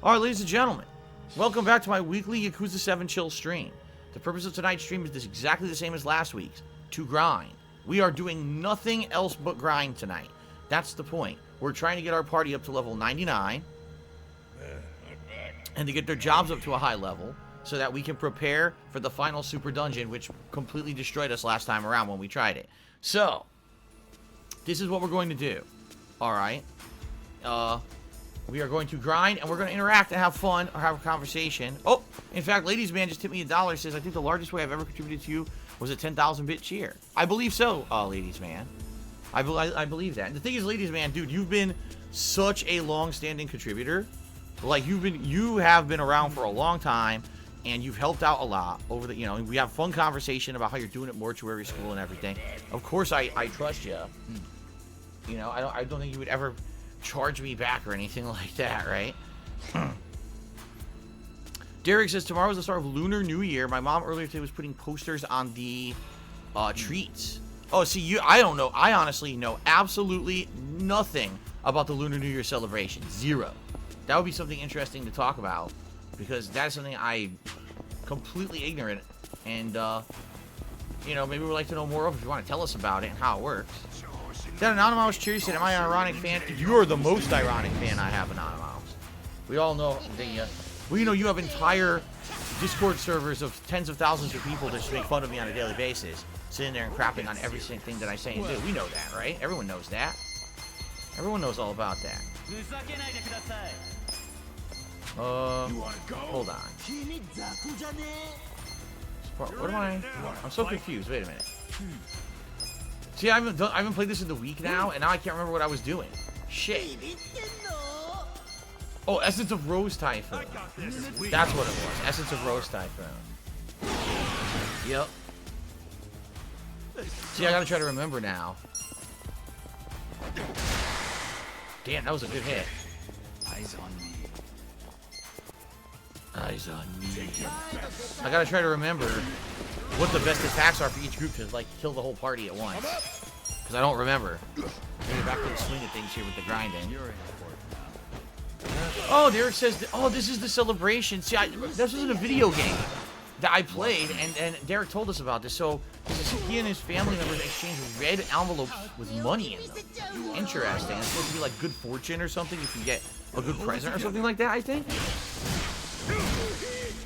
Alright, ladies and gentlemen, welcome back to my weekly Yakuza 7 chill stream. The purpose of tonight's stream is exactly the same as last week's, to grind. We are doing nothing else but grind tonight. That's the point. We're trying to get our party up to level 99, and to get their jobs up to a high level, so that we can prepare for the final super dungeon, which completely destroyed us last time around when we tried it. So, this is what we're going to do. Alright. We are going to grind, and we're going to interact and have fun, or have a conversation. Oh, in fact, Ladies Man just tipped me $1, says, I think the largest way I've ever contributed to you was a 10,000-bit cheer. I believe so, Ladies Man. I believe that. And the thing is, Ladies Man, dude, you've been such a long-standing contributor. Like, you have been around for a long time, and you've helped out a lot over the, we have fun conversation about how you're doing at mortuary school and everything. Of course, I trust you. I don't think you would ever charge me back or anything like that, right? Derek says, tomorrow is the start of Lunar New Year. My mom earlier today was putting posters on the treats. Oh, see, I don't know. I honestly know absolutely nothing about the Lunar New Year celebration. Zero. That would be something interesting to talk about, because that's something I'm completely ignorant, and, maybe we'd like to know more of if you want to tell us about it and how it works. That Anonymous Cheery said, am I an ironic fan? You're the most ironic fan I have, Anonymous. We all know you have entire Discord servers of tens of thousands of people that just make fun of me on a daily basis, sitting there and crapping on every single thing that I say and do. We know that, right? Everyone knows that. Everyone knows all about that. Hold on. What am I? I'm so confused. Wait a minute. See, I haven't played this in the week now, and now I can't remember what I was doing. Shit. Oh, Essence of Rose Typhoon. That's what it was. Essence of Rose Typhoon. Yep. See, I gotta try to remember now. Damn, that was a good hit. Eyes on me. Eyes on me. I gotta try to remember what the best attacks are for each group to, like, kill the whole party at once. Because I don't remember. Maybe back to the swing of things here with the grinding. Oh, Derek says, oh, this is the celebration. See, this was in a video game that I played, and Derek told us about this. So, he and his family members exchange red envelopes with money in them. Interesting. It's supposed to be like good fortune or something if you get a good present or something like that, I think.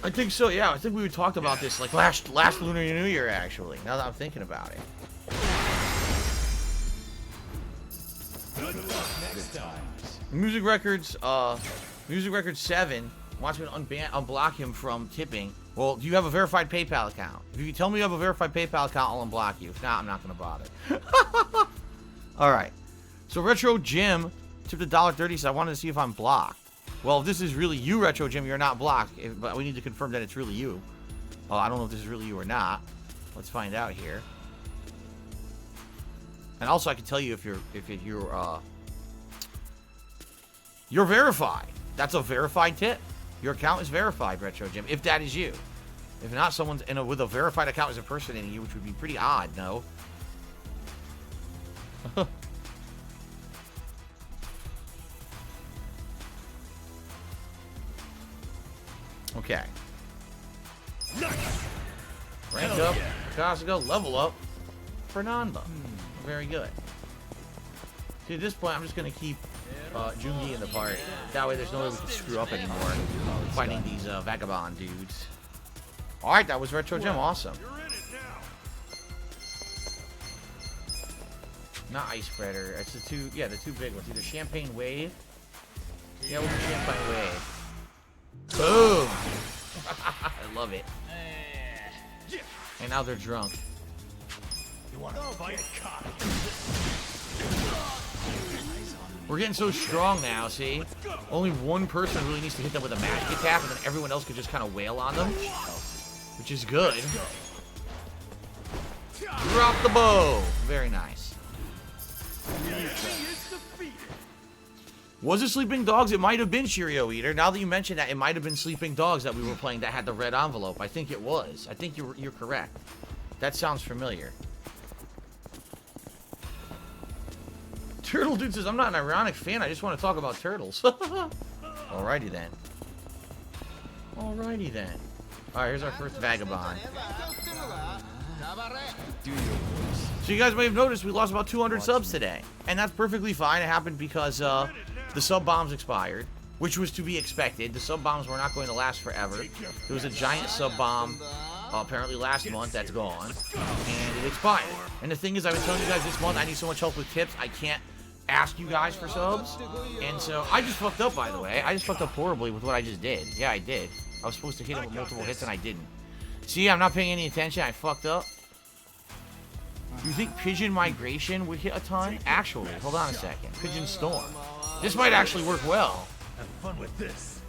I think so, yeah. I think we talked about this like last Lunar New Year, actually, now that I'm thinking about it. Music Records 7 wants me to unblock him from tipping. Well, do you have a verified PayPal account? If you can tell me you have a verified PayPal account, I'll unblock you. If not, I'm not going to bother. Alright. So Retro Jim tipped $1.30, says, I wanted to see if I'm blocked. Well, if this is really you, Retro Jim, you're not blocked. But we need to confirm that it's really you. I don't know if this is really you or not. Let's find out here. And also, I can tell you if you're verified. That's a verified tip. Your account is verified, Retro Jim, if that is you. If not, someone's with a verified account is impersonating you, which would be pretty odd, no? Okay. Rank up, Costco, level up, Fernando. Very good. See, at this point, I'm just going to keep Jungi in the party. That way, there's no way we can screw up anymore fighting these vagabond dudes. Alright, that was Retro Gem. Awesome. Not Ice Spreader. It's the two big ones. Either Champagne Wave. Yeah, we'll do Champagne Wave. Boom! I love it. And now they're drunk. We're getting so strong now, see? Only one person really needs to hit them with a magic attack, and then everyone else could just kind of wail on them. Which is good. Drop the bow! Very nice. Was it Sleeping Dogs? It might have been Cheerio Eater. Now that you mention that, it might have been Sleeping Dogs that we were playing that had the red envelope. I think it was. I think you're correct. That sounds familiar. Turtle Dude says, I'm not an ironic fan. I just want to talk about turtles. Alrighty then. Alrighty then. Alright, here's our first vagabond. So you guys may have noticed we lost about 200 subs today. And that's perfectly fine. It happened because the sub bombs expired, which was to be expected. The sub bombs were not going to last forever. There was a giant sub bomb apparently last month that's gone, and it expired. And the thing is, I've been telling you guys this month I need so much help with tips. I can't ask you guys for subs, and so I just fucked up, by the way. I just fucked up horribly with what I just did. Yeah, I did. I was supposed to hit him with multiple hits, and I didn't. See, I'm not paying any attention. I fucked up. You think Pigeon Migration would hit a ton? Actually, hold on a second. Pigeon Storm. This might actually work well. Have fun with this.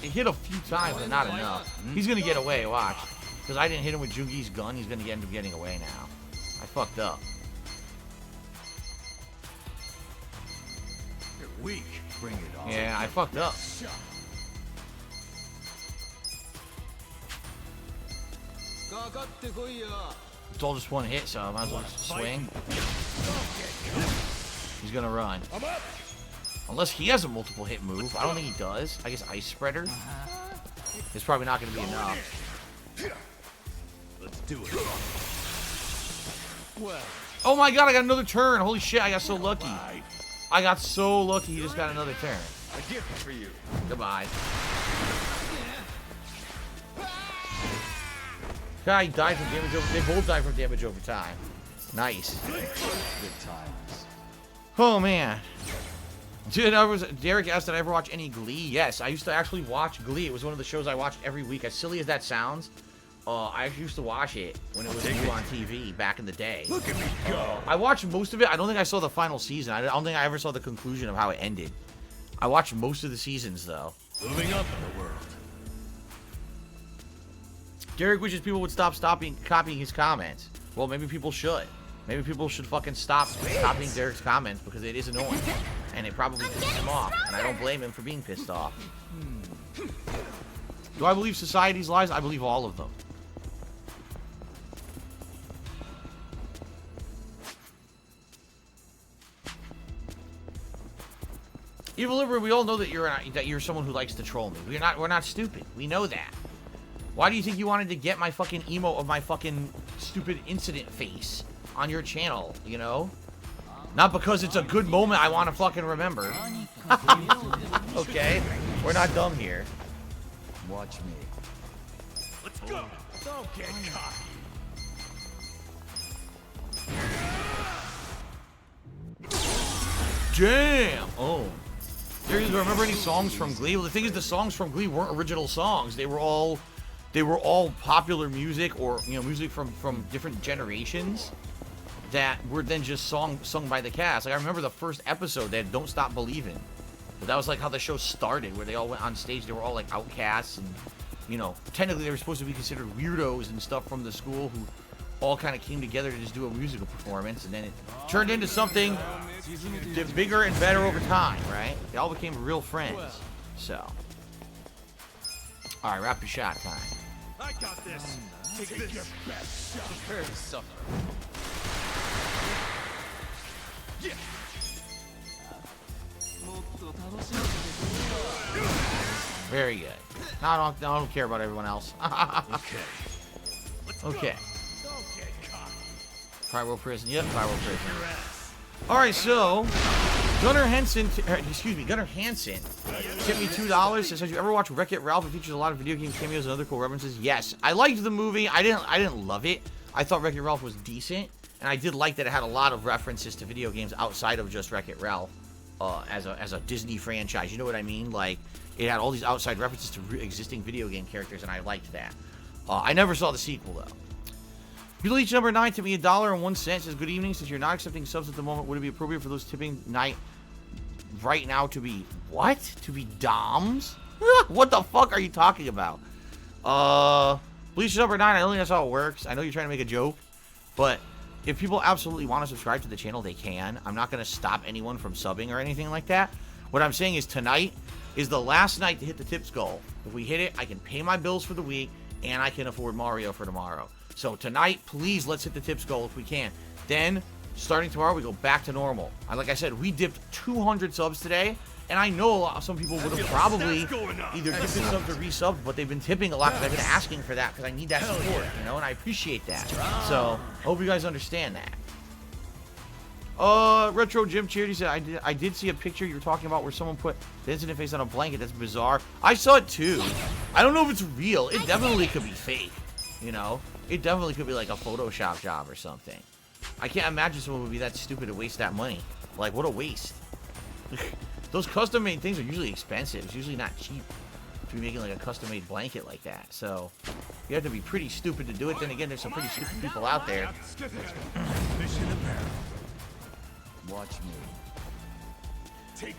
It hit a few times, but not enough. He's gonna get away, watch. Because I didn't hit him with Jungi's gun, he's gonna end up getting away now. I fucked up. You're weak. Bring it on. Yeah, I fucked up. It's all just one hit, so I might as well just swing. He's gonna run. Unless he has a multiple hit move. I don't think he does. I guess Ice Spreader. It's probably not gonna be enough. Let's do it. Well. Oh my god, I got another turn. Holy shit, I got so lucky. I got so lucky he just got another turn. A gift for you. Goodbye. Guy died from damage over. They both died from damage over time. Nice. Good times. Oh man. Derek asked, did I ever watch any Glee? Yes, I used to actually watch Glee. It was one of the shows I watched every week. As silly as that sounds, I actually used to watch it when it was new on TV back in the day. Look at me go. I watched most of it. I don't think I saw the final season. I don't think I ever saw the conclusion of how it ended. I watched most of the seasons, though. Moving up in the world. Derek wishes people would stop copying his comments. Well, maybe people should. Maybe people should fucking stop copying Derek's comments because it is annoying. And it probably pisses him off. And I don't blame him for being pissed off. Do I believe society's lies? I believe all of them. Evil Liver, we all know that you're someone who likes to troll me. We're not stupid. We know that. Why do you think you wanted to get my fucking emote of my fucking stupid incident face on your channel, you know? Not because it's a good moment I want to fucking remember. Okay, we're not dumb here. Watch me. Let's go. Don't get cocky. Damn. Oh. Do you remember any songs from Glee? Well, the thing is, the songs from Glee weren't original songs. They were all popular music, or music from different generations that were then just sung by the cast. Like, I remember the first episode, they had Don't Stop Believin'. But that was like how the show started, where they all went on stage. They were all like outcasts, and technically they were supposed to be considered weirdos and stuff from the school, who all kind of came together to just do a musical performance, and then it turned into something bigger and better over time, right? They all became real friends. So, all right, rapid shot time. I got this. Take this. Your best shot. Prepare to suffer. Yeah. Very good. No, I don't care about everyone else. Okay. Okay. Don't get cocky. Pyro Prison. Yep, Pyro Prison. All right, so Gunnar Hansen tipped me $2. Says, have you ever watched Wreck-It Ralph? It features a lot of video game cameos and other cool references. Yes, I liked the movie. I didn't love it. I thought Wreck-It Ralph was decent, and I did like that it had a lot of references to video games outside of just Wreck-It Ralph as a Disney franchise. You know what I mean? Like, it had all these outside references to existing video game characters, and I liked that. I never saw the sequel, though. Bleach number 9 tipped me $1.01. Says, good evening. Since you're not accepting subs at the moment, would it be appropriate for those tipping night right now to be what? To be doms? What the fuck are you talking about? Bleach number 9. I don't think that's how it works. I know you're trying to make a joke, but if people absolutely want to subscribe to the channel, they can. I'm not going to stop anyone from subbing or anything like that. What I'm saying is tonight is the last night to hit the tips goal. If we hit it, I can pay my bills for the week, and I can afford Mario for tomorrow. So tonight, please, let's hit the tips goal if we can. Then, starting tomorrow, we go back to normal. Like I said, we dipped 200 subs today, And I know some people would have probably either gifted subs or resubbed, but they've been tipping a lot because I've been asking for that because I need that support, you know, and I appreciate that. So, I hope you guys understand that. Retro Jim Charity said, I did see a picture you were talking about where someone put the incident face on a blanket. That's bizarre. I saw it too. I don't know if it's real. It definitely could be fake, you know? It definitely could be like a Photoshop job or something. I can't imagine someone would be that stupid to waste that money. Like, what a waste. Those custom-made things are usually expensive. It's usually not cheap to be making like a custom-made blanket like that. So, you have to be pretty stupid to do it. Then again, there's some pretty stupid people out there. Watch me.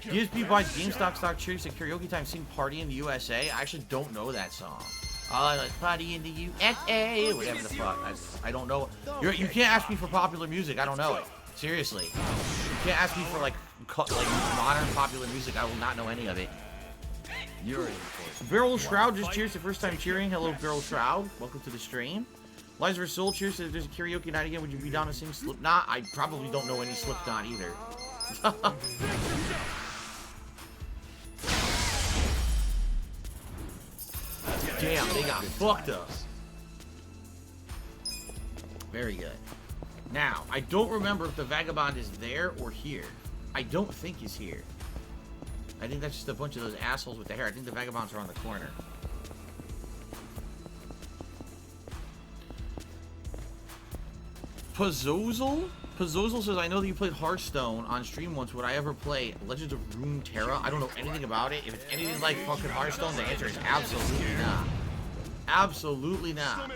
DSP buys GameStop stock cheers at karaoke time. Sing Party in the USA. I actually don't know that song. Like Party in the USA, whatever the fuck. I don't know. You can't ask me for popular music. I don't know it. Seriously. You can't ask me for like modern popular music. I will not know any of it. You're in. Beryl Shroud just cheers the first time cheering. Hello, Beryl Shroud. Welcome to the stream. Liza for Soul cheers. If there's a karaoke night again, would you be down to sing Slipknot? I probably don't know any Slipknot either. Damn, they got fucked up. Very good. Now, I don't remember if the Vagabond is there or here. I don't think he's here. I think that's just a bunch of those assholes with the hair. I think the Vagabonds are on the corner. Pazzozel? Pazzozel says, I know that you played Hearthstone on stream once. Would I ever play Legends of Runeterra? I don't know anything about it. If it's anything like fucking Hearthstone, the answer is absolutely not. Absolutely not.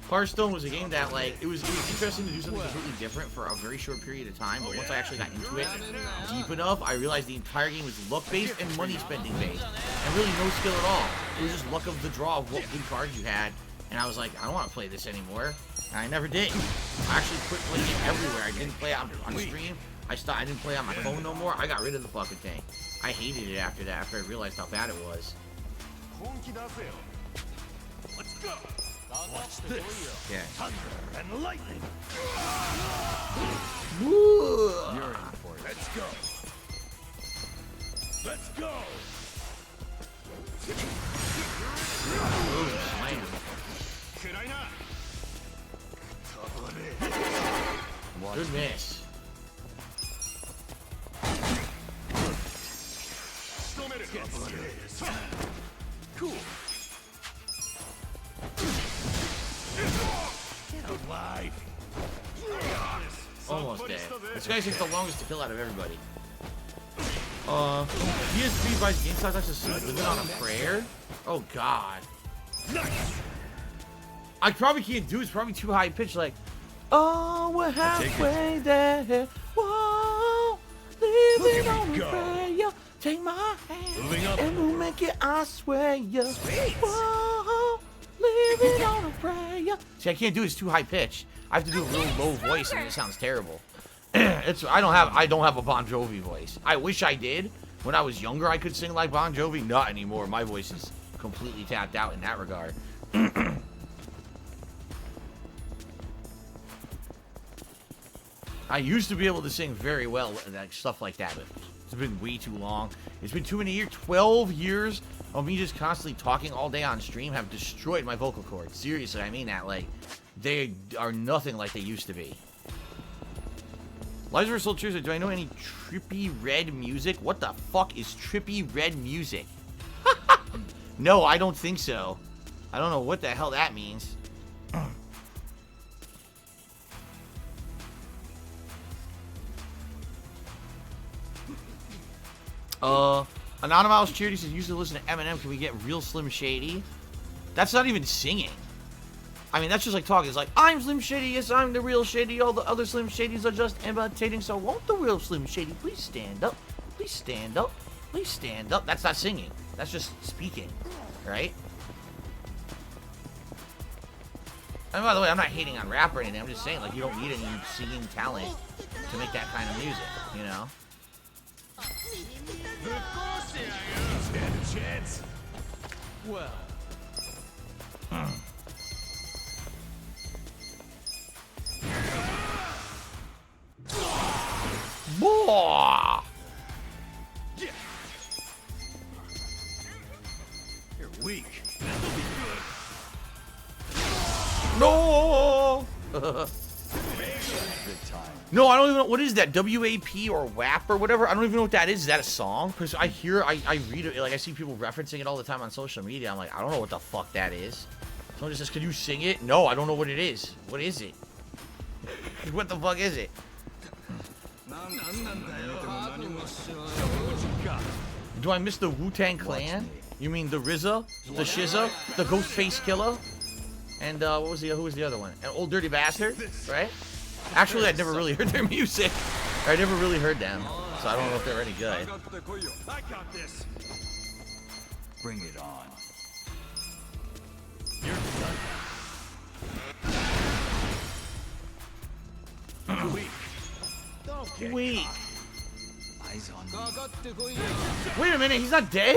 Hearthstone was a game that, like, it was interesting to do something completely different for a very short period of time, but once I actually got into it deep enough, I realized the entire game was luck-based and money-spending based, and really no skill at all. It was just luck of the draw of what good cards you had, and I was like, I don't want to play this anymore. And I never did. I actually quit playing it everywhere. I didn't play it on stream. I didn't play it on my phone no more. I got rid of the fucking thing. I hated it after that, after I realized how bad it was. Let's go. Watch this. Yeah. Thunder and lightning. Woo! You're in for it. Let's go. Let's go. Ooh, slam. Could I not? Good miss. Cool. Get alive. Almost dead. This guy takes the longest to kill out of everybody. DSP buys GameStop. That's just living on a prayer. Oh God. Nice. I probably can't do it. It's probably too high pitched. Like, oh, we're halfway there. Whoa, living on a prayer. Take my hand and we'll make it. I swear, yeah. Whoa, living on a prayer. See, I can't do it. It's too high pitched. I have to do a real low voice, and it sounds terrible. I don't have a Bon Jovi voice. I wish I did. When I was younger, I could sing like Bon Jovi. Not anymore. My voice is completely tapped out in that regard. I used to be able to sing very well, like stuff like that, but it's been way too long. It's been too many years. 12 years of me just constantly talking all day on stream have destroyed my vocal cords. Seriously, I mean that. Like, they are nothing like they used to be. Liza Soul Cheers, do I know any trippy red music? What the fuck is trippy red music? No, I don't think so. I don't know what the hell that means. Anonymous Charity says, used to listen to Eminem. Can we get real Slim Shady? That's not even singing. I mean, that's just like talking. It's like, I'm Slim Shady. Yes, I'm the real Shady. All the other Slim Shadys are just imitating. So won't the real Slim Shady please stand up? Please stand up. Please stand up. That's not singing. That's just speaking, right? And by the way, I'm not hating on rap or anything. I'm just saying, like, you don't need any singing talent to make that kind of music, you know? Stand a chance. Well. Boah! Yes. Weak. This'll be good. No! Good time. No, I don't even know. What is that? WAP or WAP or whatever? I don't even know what that is. Is that a song? Because I read it, like I see people referencing it all the time on social media. I'm like, I don't know what the fuck that is. Someone just says, can you sing it? No, I don't know what it is. What is it? What the fuck is it? Do I miss the Wu-Tang Clan? You mean the RZA, the SZA, the Ghostface Killer, and who was the other one? An Old Dirty Bastard, right? Actually, I'd never really heard their music. I never really heard them, so I don't know if they're any good. I got this. Bring it on. Weak. Don't get Wait, Eyes on me. wait a minute, he's not dead?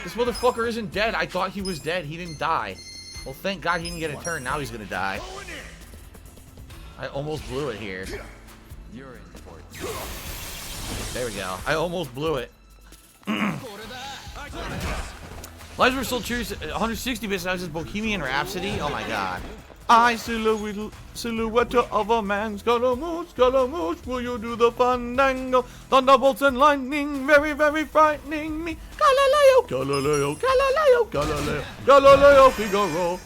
This motherfucker isn't dead. I thought he was dead. He didn't die. Well, thank God he didn't get a turn. Now he's gonna die. going in. I almost blew it here. You're in for it. There we go. I almost blew it. I got this. Lives were still cheers. 160 bits. Now this is Bohemian Rhapsody. Oh my God. I silhouette of a man. Scaramouche, will you do the fandango? Thunderbolts and lightning, very, very frightening me. Galileo, Galileo, Galileo, Galileo, Galileo, Figaro.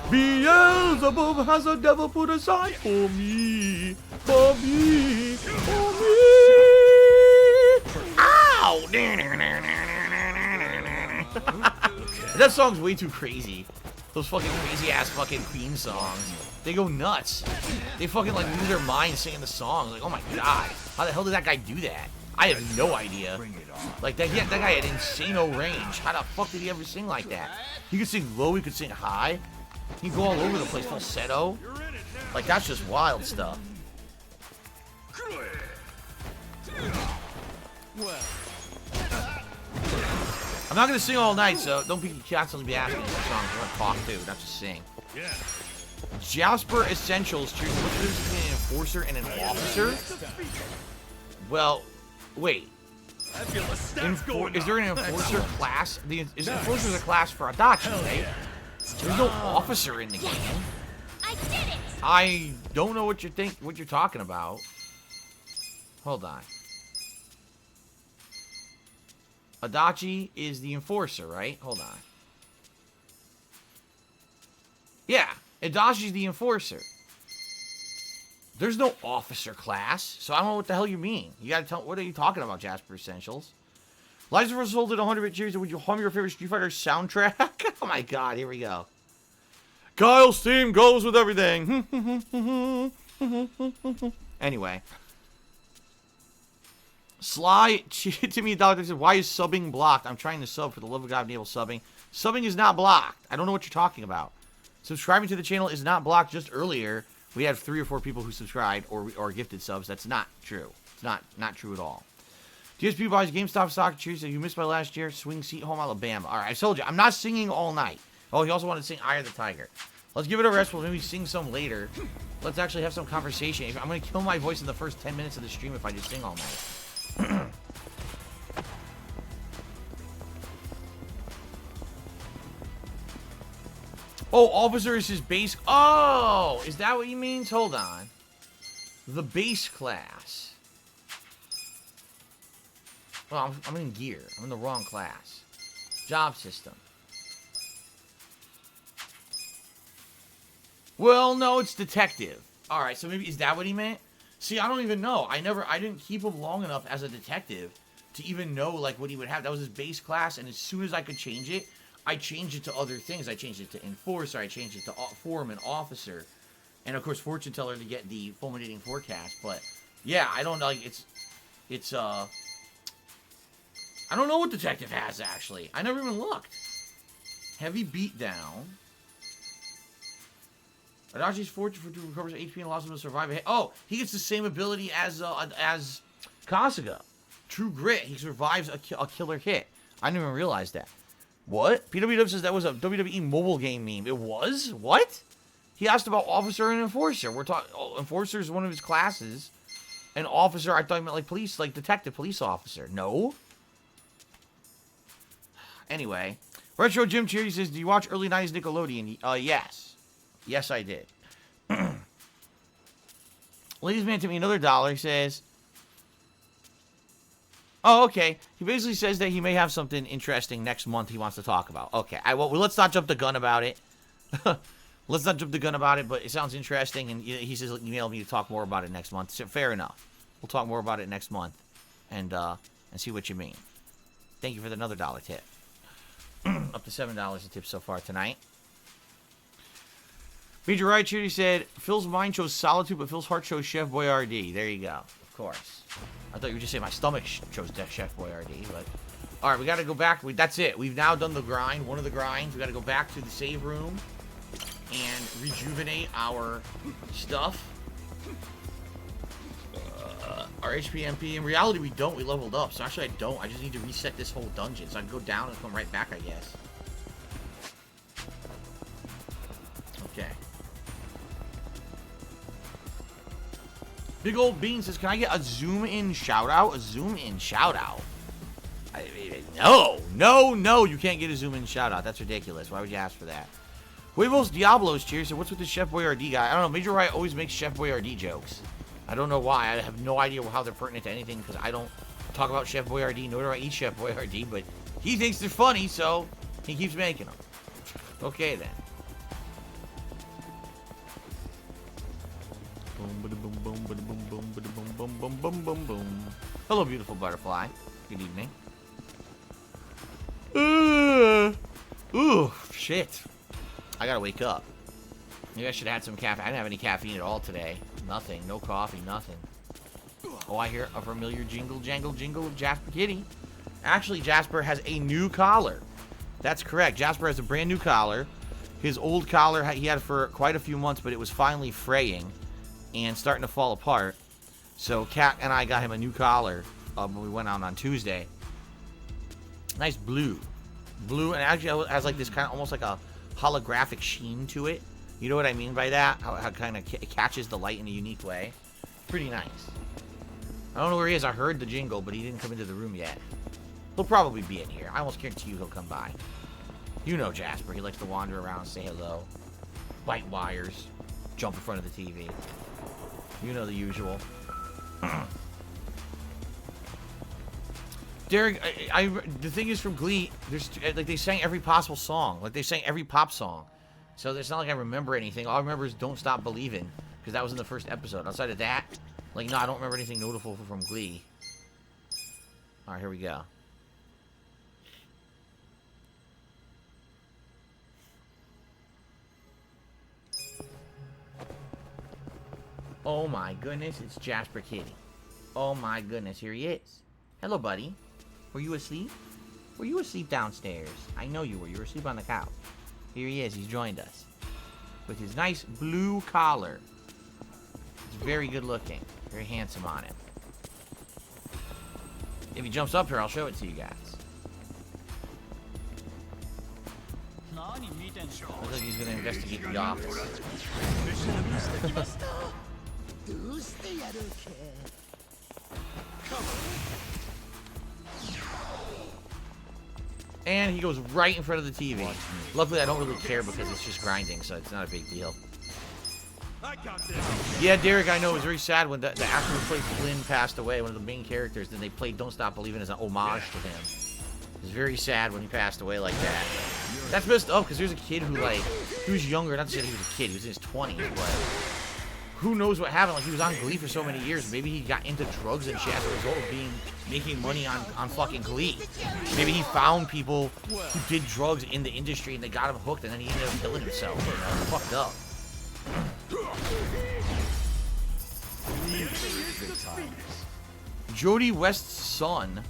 Beelzebub has a devil put aside for me, for me, for me. Ow! That song's way too crazy. Those fucking crazy ass fucking Queen songs. They go nuts. They fucking like lose their mind singing the songs. Like, oh my God. How the hell did that guy do that? I have no idea. Bring it on. Like that guy had insane range. How the fuck did he ever sing like that? He could sing low, he could sing high. He could go all over the place, falsetto. You're in it now. Like that's just wild stuff. Well, I'm not gonna sing all night, so don't be constantly be asking me what songs I want to talk to, not just sing. Yeah. Jasper Essentials choose which difference between an enforcer and an officer. Well, wait. I feel the stats going Is there an up. enforcer class? Is enforcer a class for Adachi, right? There's no officer in the game. I did it! I don't know what you're talking about. Hold on. Adachi is the enforcer, right? Hold on. Yeah, Adachi's the enforcer. There's no officer class, so I don't know what the hell you mean. You gotta tell, what are you talking about, Jasper Essentials? Lives of Sold at 100 cheers. Would you hum your favorite Street Fighter soundtrack? Oh my God, here we go. Kyle's theme goes with everything. Anyway. Sly to me, Doctor said, why is subbing blocked? I'm trying to sub for the love of God, enable subbing. Subbing is not blocked. I don't know what you're talking about. Subscribing to the channel is not blocked. Just earlier, we had 3 or 4 people who subscribed or gifted subs. That's not true. It's not true at all. DSP buys GameStop stock. Cheers. You missed my last year. Swing seat home, Alabama. All right, I told you. I'm not singing all night. Oh, he also wanted to sing Eye of the Tiger. Let's give it a rest. We'll maybe sing some later. Let's actually have some conversation. I'm going to kill my voice in the first 10 minutes of the stream if I just sing all night. Oh, officer is his base. Oh, is that what he means? Hold on. The base class. Well, I'm in gear. I'm in the wrong class. Job system. Well, no, it's detective. All right, so maybe is that what he meant? See, I don't even know. I didn't keep him long enough as a detective to even know like what he would have. That was his base class, and as soon as I could change it, I changed it to other things. I changed it to enforcer. I changed it to foreman, officer, and of course fortune teller to get the fulminating forecast. But yeah, I don't know. Like, it's I don't know what detective has actually. I never even looked. Heavy beatdown. Adachi's fortune for recovers HP and allows him to survive a hit. Oh, he gets the same ability as Kasuga. True grit. He survives a killer hit. I didn't even realize that. What? PWW says that was a WWE mobile game meme. It was? What? He asked about officer and enforcer. We're talking. Oh, enforcer is one of his classes. And officer, I thought he meant like police, like detective, police officer. No. Anyway, Retro Jim Cheery says, do you watch early 90s Nickelodeon? Yes. Yes, I did. Ladies Man to me another $1. He says, oh, okay. He basically says that he may have something interesting next month he wants to talk about. Okay. Well, let's not jump the gun about it. Let's not jump the gun about it, but it sounds interesting, and he says he'll email me to talk more about it next month. So, fair enough. We'll talk more about it next month, and see what you mean. Thank you for another $1 tip. Up to $7 a tip so far tonight. Major Right Shooty said, Phil's mind chose Solitude, but Phil's heart chose Chef Boyardee. There you go. Of course. I thought you were just saying my stomach chose Chef Boyardee, but... Alright, we gotta go back. That's it. We've now done the grind. One of the grinds. We gotta go back to the save room and rejuvenate our stuff. Our HP MP. In reality, we don't. We leveled up. So actually, I don't. I just need to reset this whole dungeon. So I can go down and come right back, I guess. Okay. Big Old Bean says, can I get a zoom-in shout-out? A zoom-in shout-out? No, you can't get a zoom-in shout-out. That's ridiculous. Why would you ask for that? Huevos Diablos cheers. So what's with the Chef Boyardee guy? I don't know. Major Right always makes Chef Boyardee jokes. I don't know why. I have no idea how they're pertinent to anything because I don't talk about Chef Boyardee, nor do I eat Chef Boyardee, but he thinks they're funny, so he keeps making them. Okay, then. Hello, beautiful butterfly. Good evening. Ooh, shit. I gotta wake up. Maybe I should have had some caffeine. I didn't have any caffeine at all today. Nothing. No coffee. Nothing. Oh, I hear a familiar jingle, jangle, jingle of Jasper Kitty. Actually, Jasper has a new collar. That's correct. Jasper has a brand new collar. His old collar he had for quite a few months, but it was finally fraying and starting to fall apart. So Kat and I got him a new collar when we went out on Tuesday. Nice blue. Blue, and actually it has like this kind of almost like a holographic sheen to it. You know what I mean by that? How kind of it catches the light in a unique way. Pretty nice. I don't know where he is. I heard the jingle, but he didn't come into the room yet. He'll probably be in here. I almost guarantee you he'll come by. You know Jasper. He likes to wander around and say hello. Bite wires. Jump in front of the TV. You know the usual. Derek, the thing is from Glee, there's like they sang every possible song. Like they sang every pop song. So it's not like I remember anything. All I remember is Don't Stop Believin', because that was in the first episode. Outside of that, like, no, I don't remember anything notable from Glee. Alright, here we go. Oh my goodness, it's Jasper Kitty. Oh my goodness, here he is. Hello, buddy. Were you asleep? Were you asleep downstairs? I know you were. You were asleep on the couch. Here he is. He's joined us. With his nice blue collar. It's very good looking. Very handsome on him. If he jumps up here, I'll show it to you guys. Looks like he's going to investigate the office. And he goes right in front of the TV. Luckily, I don't really care because it's just grinding, so it's not a big deal. Yeah, Derek, I know it was very sad when the actor who played Flynn passed away, one of the main characters. Then they played Don't Stop Believin' as an homage to him. It was very sad when he passed away like that. That's messed up because there's a kid who, like, he was younger. Not to say that he was a kid, he was in his 20s, but who knows what happened? Like, he was on Glee for so many years. Maybe he got into drugs and shit as a result of making money on fucking Glee. Maybe he found people who did drugs in the industry and they got him hooked, and then he ended up killing himself. You know, fucked up. Jody West's son.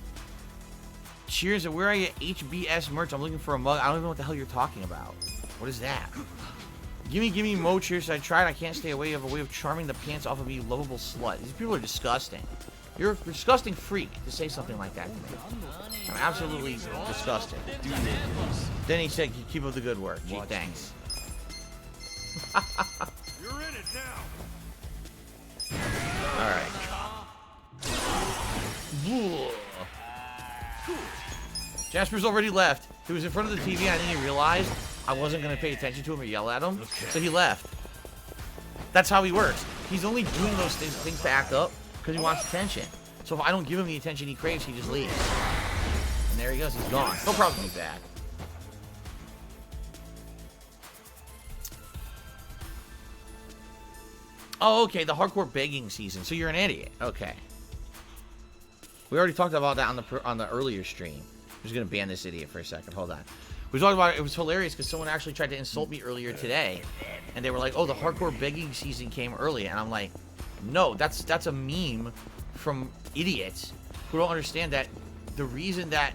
Cheers. Where are you? HBS merch. I'm looking for a mug. I don't even know what the hell you're talking about. What is that? Gimme Mo cheers. I tried. I can't stay away. You have a way of charming the pants off of me, you lovable slut. These people are disgusting. You're a disgusting freak to say something like that to me. I'm absolutely disgusted. Then he said, keep up the good work. Gee, thanks. You're in it now. Alright. Jasper's already left. He was in front of the TV, and then he realized I wasn't going to pay attention to him or yell at him, so he left. That's how he works. He's only doing those things to act up because he wants attention. So if I don't give him the attention he craves, he just leaves. And there he goes. He's gone. No problem. He's back. Oh, okay. The hardcore begging season. So you're an idiot. Okay. We already talked about that on the earlier stream. I'm just gonna ban this idiot for a second. Hold on. We talked about it. It was hilarious because someone actually tried to insult me earlier today, and they were like, "Oh, the hardcore begging season came early," and I'm like, "No, that's a meme from idiots who don't understand that the reason that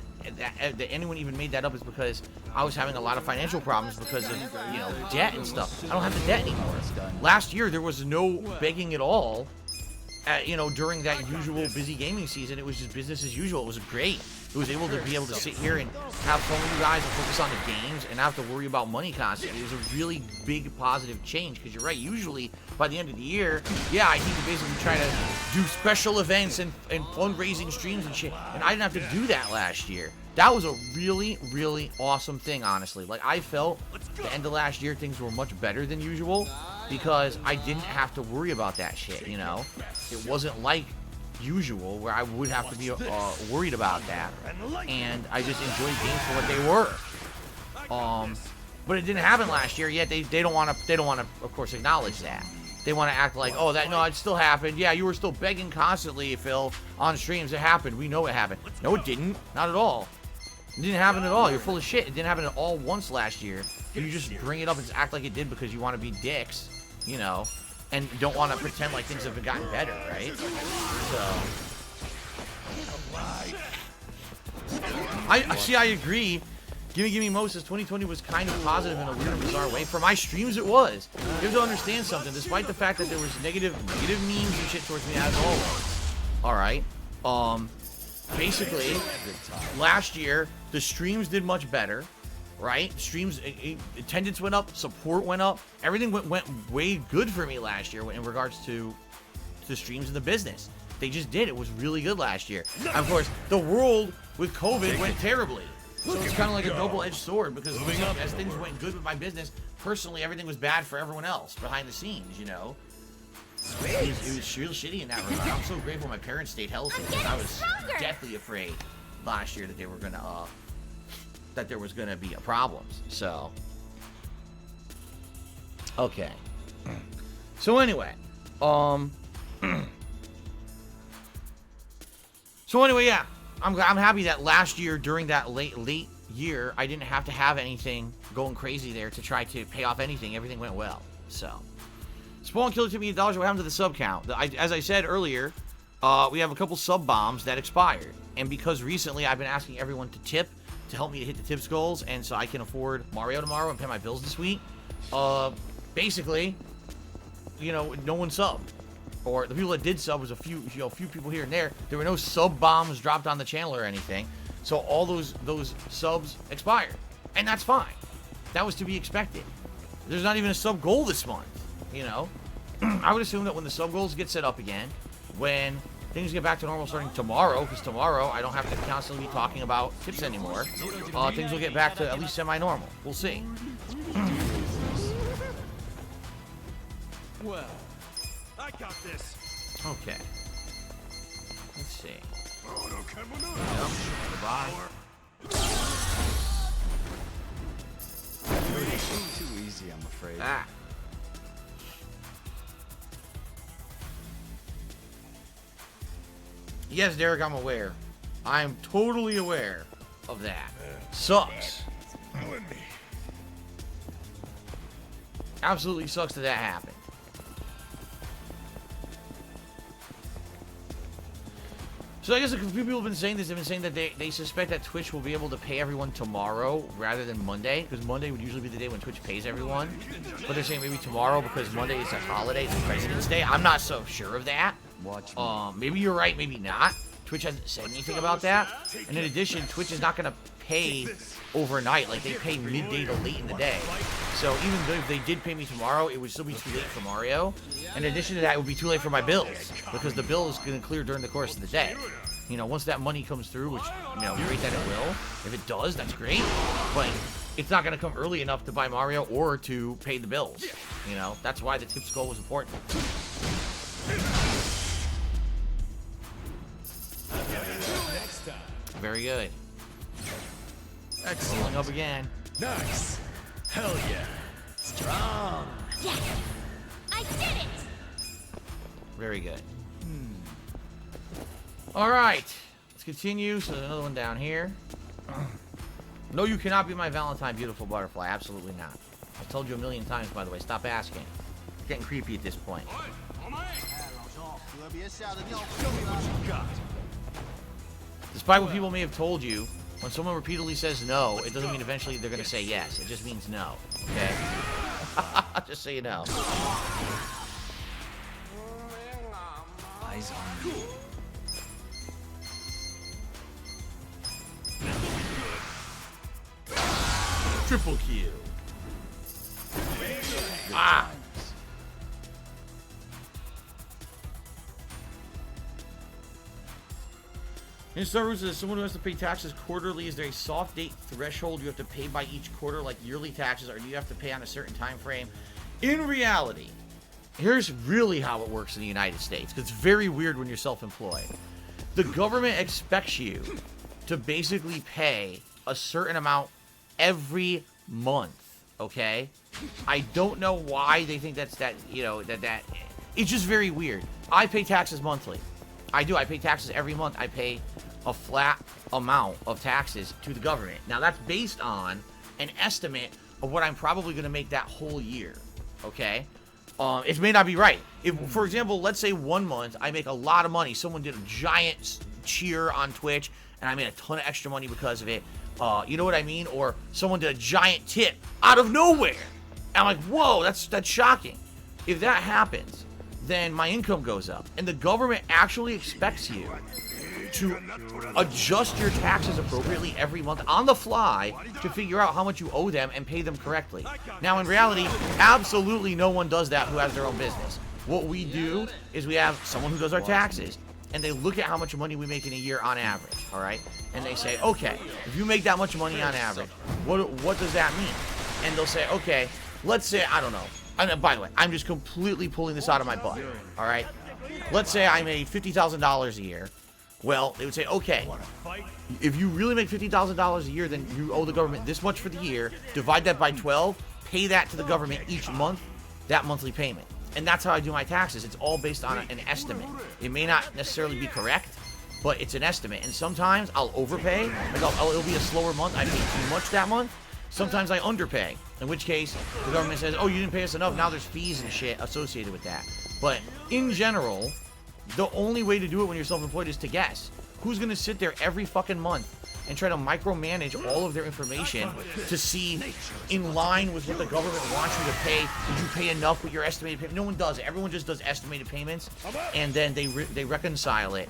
anyone even made that up is because I was having a lot of financial problems because of, you know, debt and stuff. I don't have the debt anymore. Last year there was no begging at all. You know, during that usual busy gaming season, it was just business as usual. It was great. It was able to be able to sit here and have fun with you guys and focus on the games and not have to worry about money constantly. It was a really big positive change because you're right. Usually by the end of the year, yeah, I need to basically try to do special events and fundraising streams and shit. And I didn't have to do that last year. That was a really, really awesome thing, honestly. Like, I felt the end of last year things were much better than usual because I didn't have to worry about that shit, you know? It wasn't like usual where I would have to be worried about that, and I just enjoyed games for what they were. But it didn't happen last year yet. They don't want to of course acknowledge that. They want to act like, oh, that no, it still happened. Yeah, you were still begging constantly, Phil, on streams. It happened. We know it happened. No, it didn't. Not at all. It didn't happen at all. You're full of shit. It didn't happen at all once last year. You just bring it up and act like it did because you want to be dicks, you know, and don't want to pretend like things have gotten better, right? So I agree. Gimme Moses, 2020 was kind of positive in a weird and bizarre way. For my streams, it was. You have to understand something. Despite the fact that there was negative memes and shit towards me as always. Alright. Basically, last year, the streams did much better. Right? Streams, attendance went up, support went up. Everything went way good for me last year in regards to the streams and the business. They just did. It was really good last year. Of course, the world with COVID went terribly. So it's kind of like a double-edged sword because as things went good with my business, personally, everything was bad for everyone else behind the scenes, you know? It was real shitty in that regard. I'm so grateful my parents stayed healthy because I was deathly afraid last year that they were going to, that there was going to be problems. So, okay. So anyway, yeah, I'm happy that last year during that late year, I didn't have to have anything going crazy there to try to pay off anything. Everything went well. So, Spawn Killer tipped me $1. What happened to the sub count? As I said earlier, we have a couple sub bombs that expired, and because recently I've been asking everyone to tip to help me to hit the tips goals, and so I can afford Mario tomorrow and pay my bills this week. Basically, you know, no one subbed. Or the people that did sub was a few people here and there. There were no sub bombs dropped on the channel or anything. So all those subs expired. And that's fine. That was to be expected. There's not even a sub goal this month, you know? I would assume that when the sub goals get set up again, when things get back to normal starting tomorrow, because tomorrow I don't have to constantly be talking about tips anymore, things will get back to at least semi-normal. We'll see. Well, I got this. Okay. Let's see. Yep. Goodbye. Too easy, I'm afraid. Ah. Yes, Derek, I'm aware. I'm totally aware of that. Sucks. Absolutely sucks that happened. So I guess a few people have been saying this. They've been saying that they suspect that Twitch will be able to pay everyone tomorrow rather than Monday, because Monday would usually be the day when Twitch pays everyone. But they're saying maybe tomorrow because Monday is a holiday, it's President's Day. I'm not so sure of that. Watch me. Maybe you're right, maybe not. Twitch hasn't said anything about that. And in addition, Twitch is not going to pay overnight. Like, they pay midday to late in the day. So even though if they did pay me tomorrow, it would still be too late for Mario. In addition to that, it would be too late for my bills, because the bill is going to clear during the course of the day. You know, once that money comes through, which, you know, great that it will. If it does, that's great. But it's not going to come early enough to buy Mario or to pay the bills. You know, that's why the tip skull was important. Very good. Excellent. Rolling up again. Nice. Hell yeah. Strong. Yes! I did it! Very good. All right. Let's continue. So there's another one down here. No, you cannot be my Valentine, beautiful butterfly. Absolutely not. I've told you a million times, by the way. Stop asking. It's getting creepy at this point. Show me what you got. Despite what people may have told you, when someone repeatedly says no, it doesn't mean eventually they're going to say yes. It just means no. Okay? Just so you know. Eyes on me. Triple kill. Ah! In Star Wars, as someone who has to pay taxes quarterly, is there a soft date threshold you have to pay by each quarter, like yearly taxes, or do you have to pay on a certain time frame? In reality, here's really how it works in the United States, because it's very weird when you're self-employed. The government expects you to basically pay a certain amount every month, okay? I don't know why they think that's that, you know, that it's just very weird. I pay taxes monthly. I do. I pay taxes every month. I pay a flat amount of taxes to the government. Now, that's based on an estimate of what I'm probably going to make that whole year, okay? It may not be right. If, for example, let's say 1 month I make a lot of money. Someone did a giant cheer on Twitch, and I made a ton of extra money because of it. You know what I mean? Or someone did a giant tip out of nowhere. And I'm like, whoa, that's shocking. If that happens, then my income goes up. And the government actually expects you to adjust your taxes appropriately every month on the fly to figure out how much you owe them and pay them correctly. Now, in reality, absolutely no one does that who has their own business. What we do is we have someone who does our taxes, and they look at how much money we make in a year on average, all right? And they say, okay, if you make that much money on average, what does that mean? And they'll say, okay, let's say, I don't know. And by the way, I'm just completely pulling this out of my butt, all right? Let's say I made $50,000 a year. Well, they would say, okay, if you really make $50,000 a year, then you owe the government this much for the year. Divide that by 12, pay that to the government each month, that monthly payment. And that's how I do my taxes. It's all based on an estimate. It may not necessarily be correct, but it's an estimate. And sometimes I'll overpay. Like it'll be a slower month. I pay too much that month. Sometimes I underpay, in which case the government says, oh, you didn't pay us enough. Now there's fees and shit associated with that. But in general, the only way to do it when you're self-employed is to guess. Who's going to sit there every fucking month and try to micromanage all of their information to see in line with what the government wants you to pay? Did you pay enough with your estimated payment? No one does it. Everyone just does estimated payments, and then they reconcile it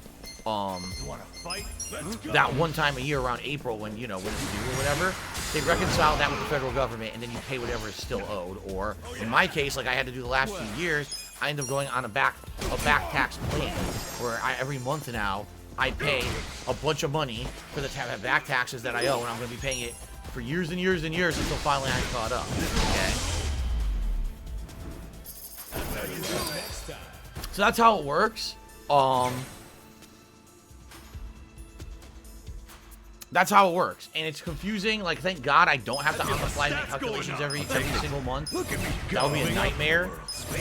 that one time a year around April when, you know, when it's due or whatever. They reconcile that with the federal government, and then you pay whatever is still owed. Or in my case, like I had to do the last few years, I end up going on a back tax plan where every month now I pay a bunch of money for the back taxes that I owe, and I'm going to be paying it for years and years and years until finally I'm caught up. Okay. So that's how it works. That's how it works, and it's confusing. Like, thank God I don't have to on-the-fly make calculations every single month. That would be a nightmare.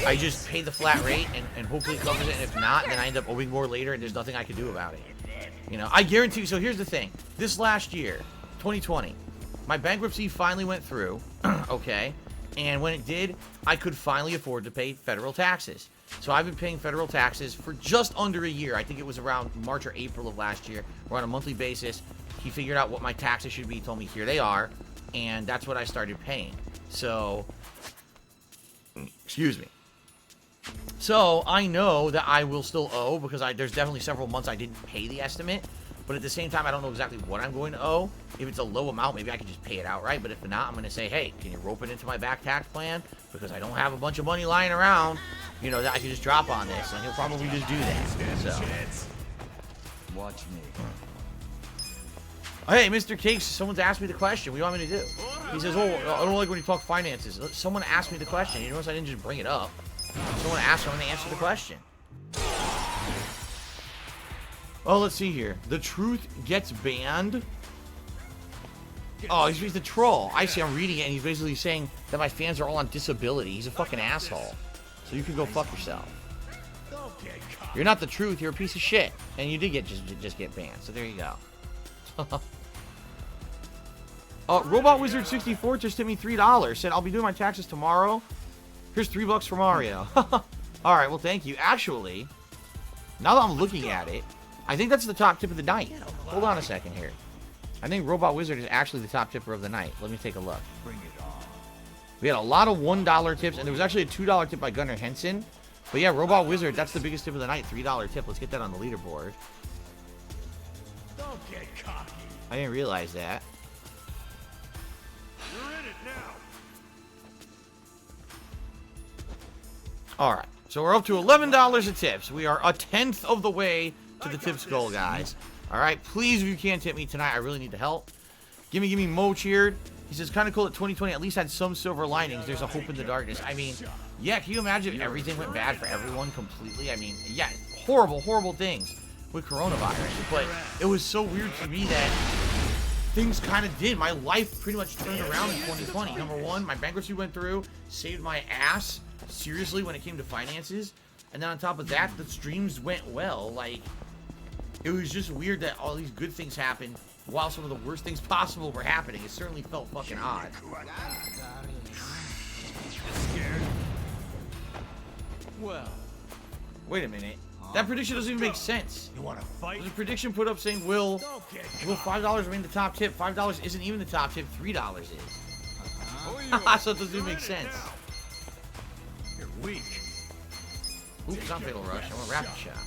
I just pay the flat rate, and hopefully it covers it, and if not, then I end up owing more later, and there's nothing I can do about it. You know, I guarantee you. So here's the thing. This last year, 2020, my bankruptcy finally went through, okay? And when it did, I could finally afford to pay federal taxes. So I've been paying federal taxes for just under a year. I think it was around March or April of last year. We're on a monthly basis. He figured out what my taxes should be, told me here they are, and that's what I started paying. So, excuse me. So I know that I will still owe because there's definitely several months I didn't pay the estimate, but at the same time I don't know exactly what I'm going to owe. If it's a low amount, maybe I can just pay it outright, but if not, I'm going to say, hey, can you rope it into my back tax plan? Because I don't have a bunch of money lying around, you know, that I can just drop on this, and he'll probably just do that. So. Watch me. Hey, Mr. Cakes, someone's asked me the question. What do you want me to do? He says, oh, I don't like when you talk finances. Someone asked me the question. You notice I didn't just bring it up. Someone asked me, I'm going to answer the question. Oh, let's see here. The truth gets banned. Oh, he's the troll. I see, I'm reading it, and he's basically saying that my fans are all on disability. He's a fucking asshole. So you can go fuck yourself. You're not the truth. You're a piece of shit. And you did just get banned. So there you go. Robot Wizard 64 just hit me $3. Said I'll be doing my taxes tomorrow. Here's $3 for Mario. All right, well, thank you. Actually, now that I'm looking at it, I think that's the top tip of the night. Hold on a second here. I think Robot Wizard is actually the top tipper of the night. Let me take a look. Bring it on. We had a lot of $1 tips, and there was actually a $2 tip by Gunnar Henson. But yeah, Robot Wizard, that's the biggest tip of the night. $3 tip. Let's get that on the leaderboard. Don't get cocky. I didn't realize that. You're in it now. All right, so we're up to $11 of tips. We are a 10th of the way to the tips goal, guys. All right, please, if you can tip me tonight, I really need the help. Gimme Mo cheered. He says, kind of cool that 2020 at least had some silver linings. There's a hope in the darkness. I mean, yeah, can you imagine if everything went bad for everyone completely? I mean, yeah, horrible things with coronavirus. But it was so weird to me that things kind of did. My life pretty much turned around in 2020. Number one, my bankruptcy went through, saved my ass, seriously, when it came to finances. And then on top of that, the streams went well. Like, it was just weird that all these good things happened while some of the worst things possible were happening. It certainly felt fucking odd. Well, Wait a minute. That prediction doesn't even make sense. You want to fight? There's a prediction put up saying, will $5 remain the top tip? $5 isn't even the top tip. $3 is. So it doesn't even make sense. You're weak. Oops, not Fatal Rush. I want Rapid Shot.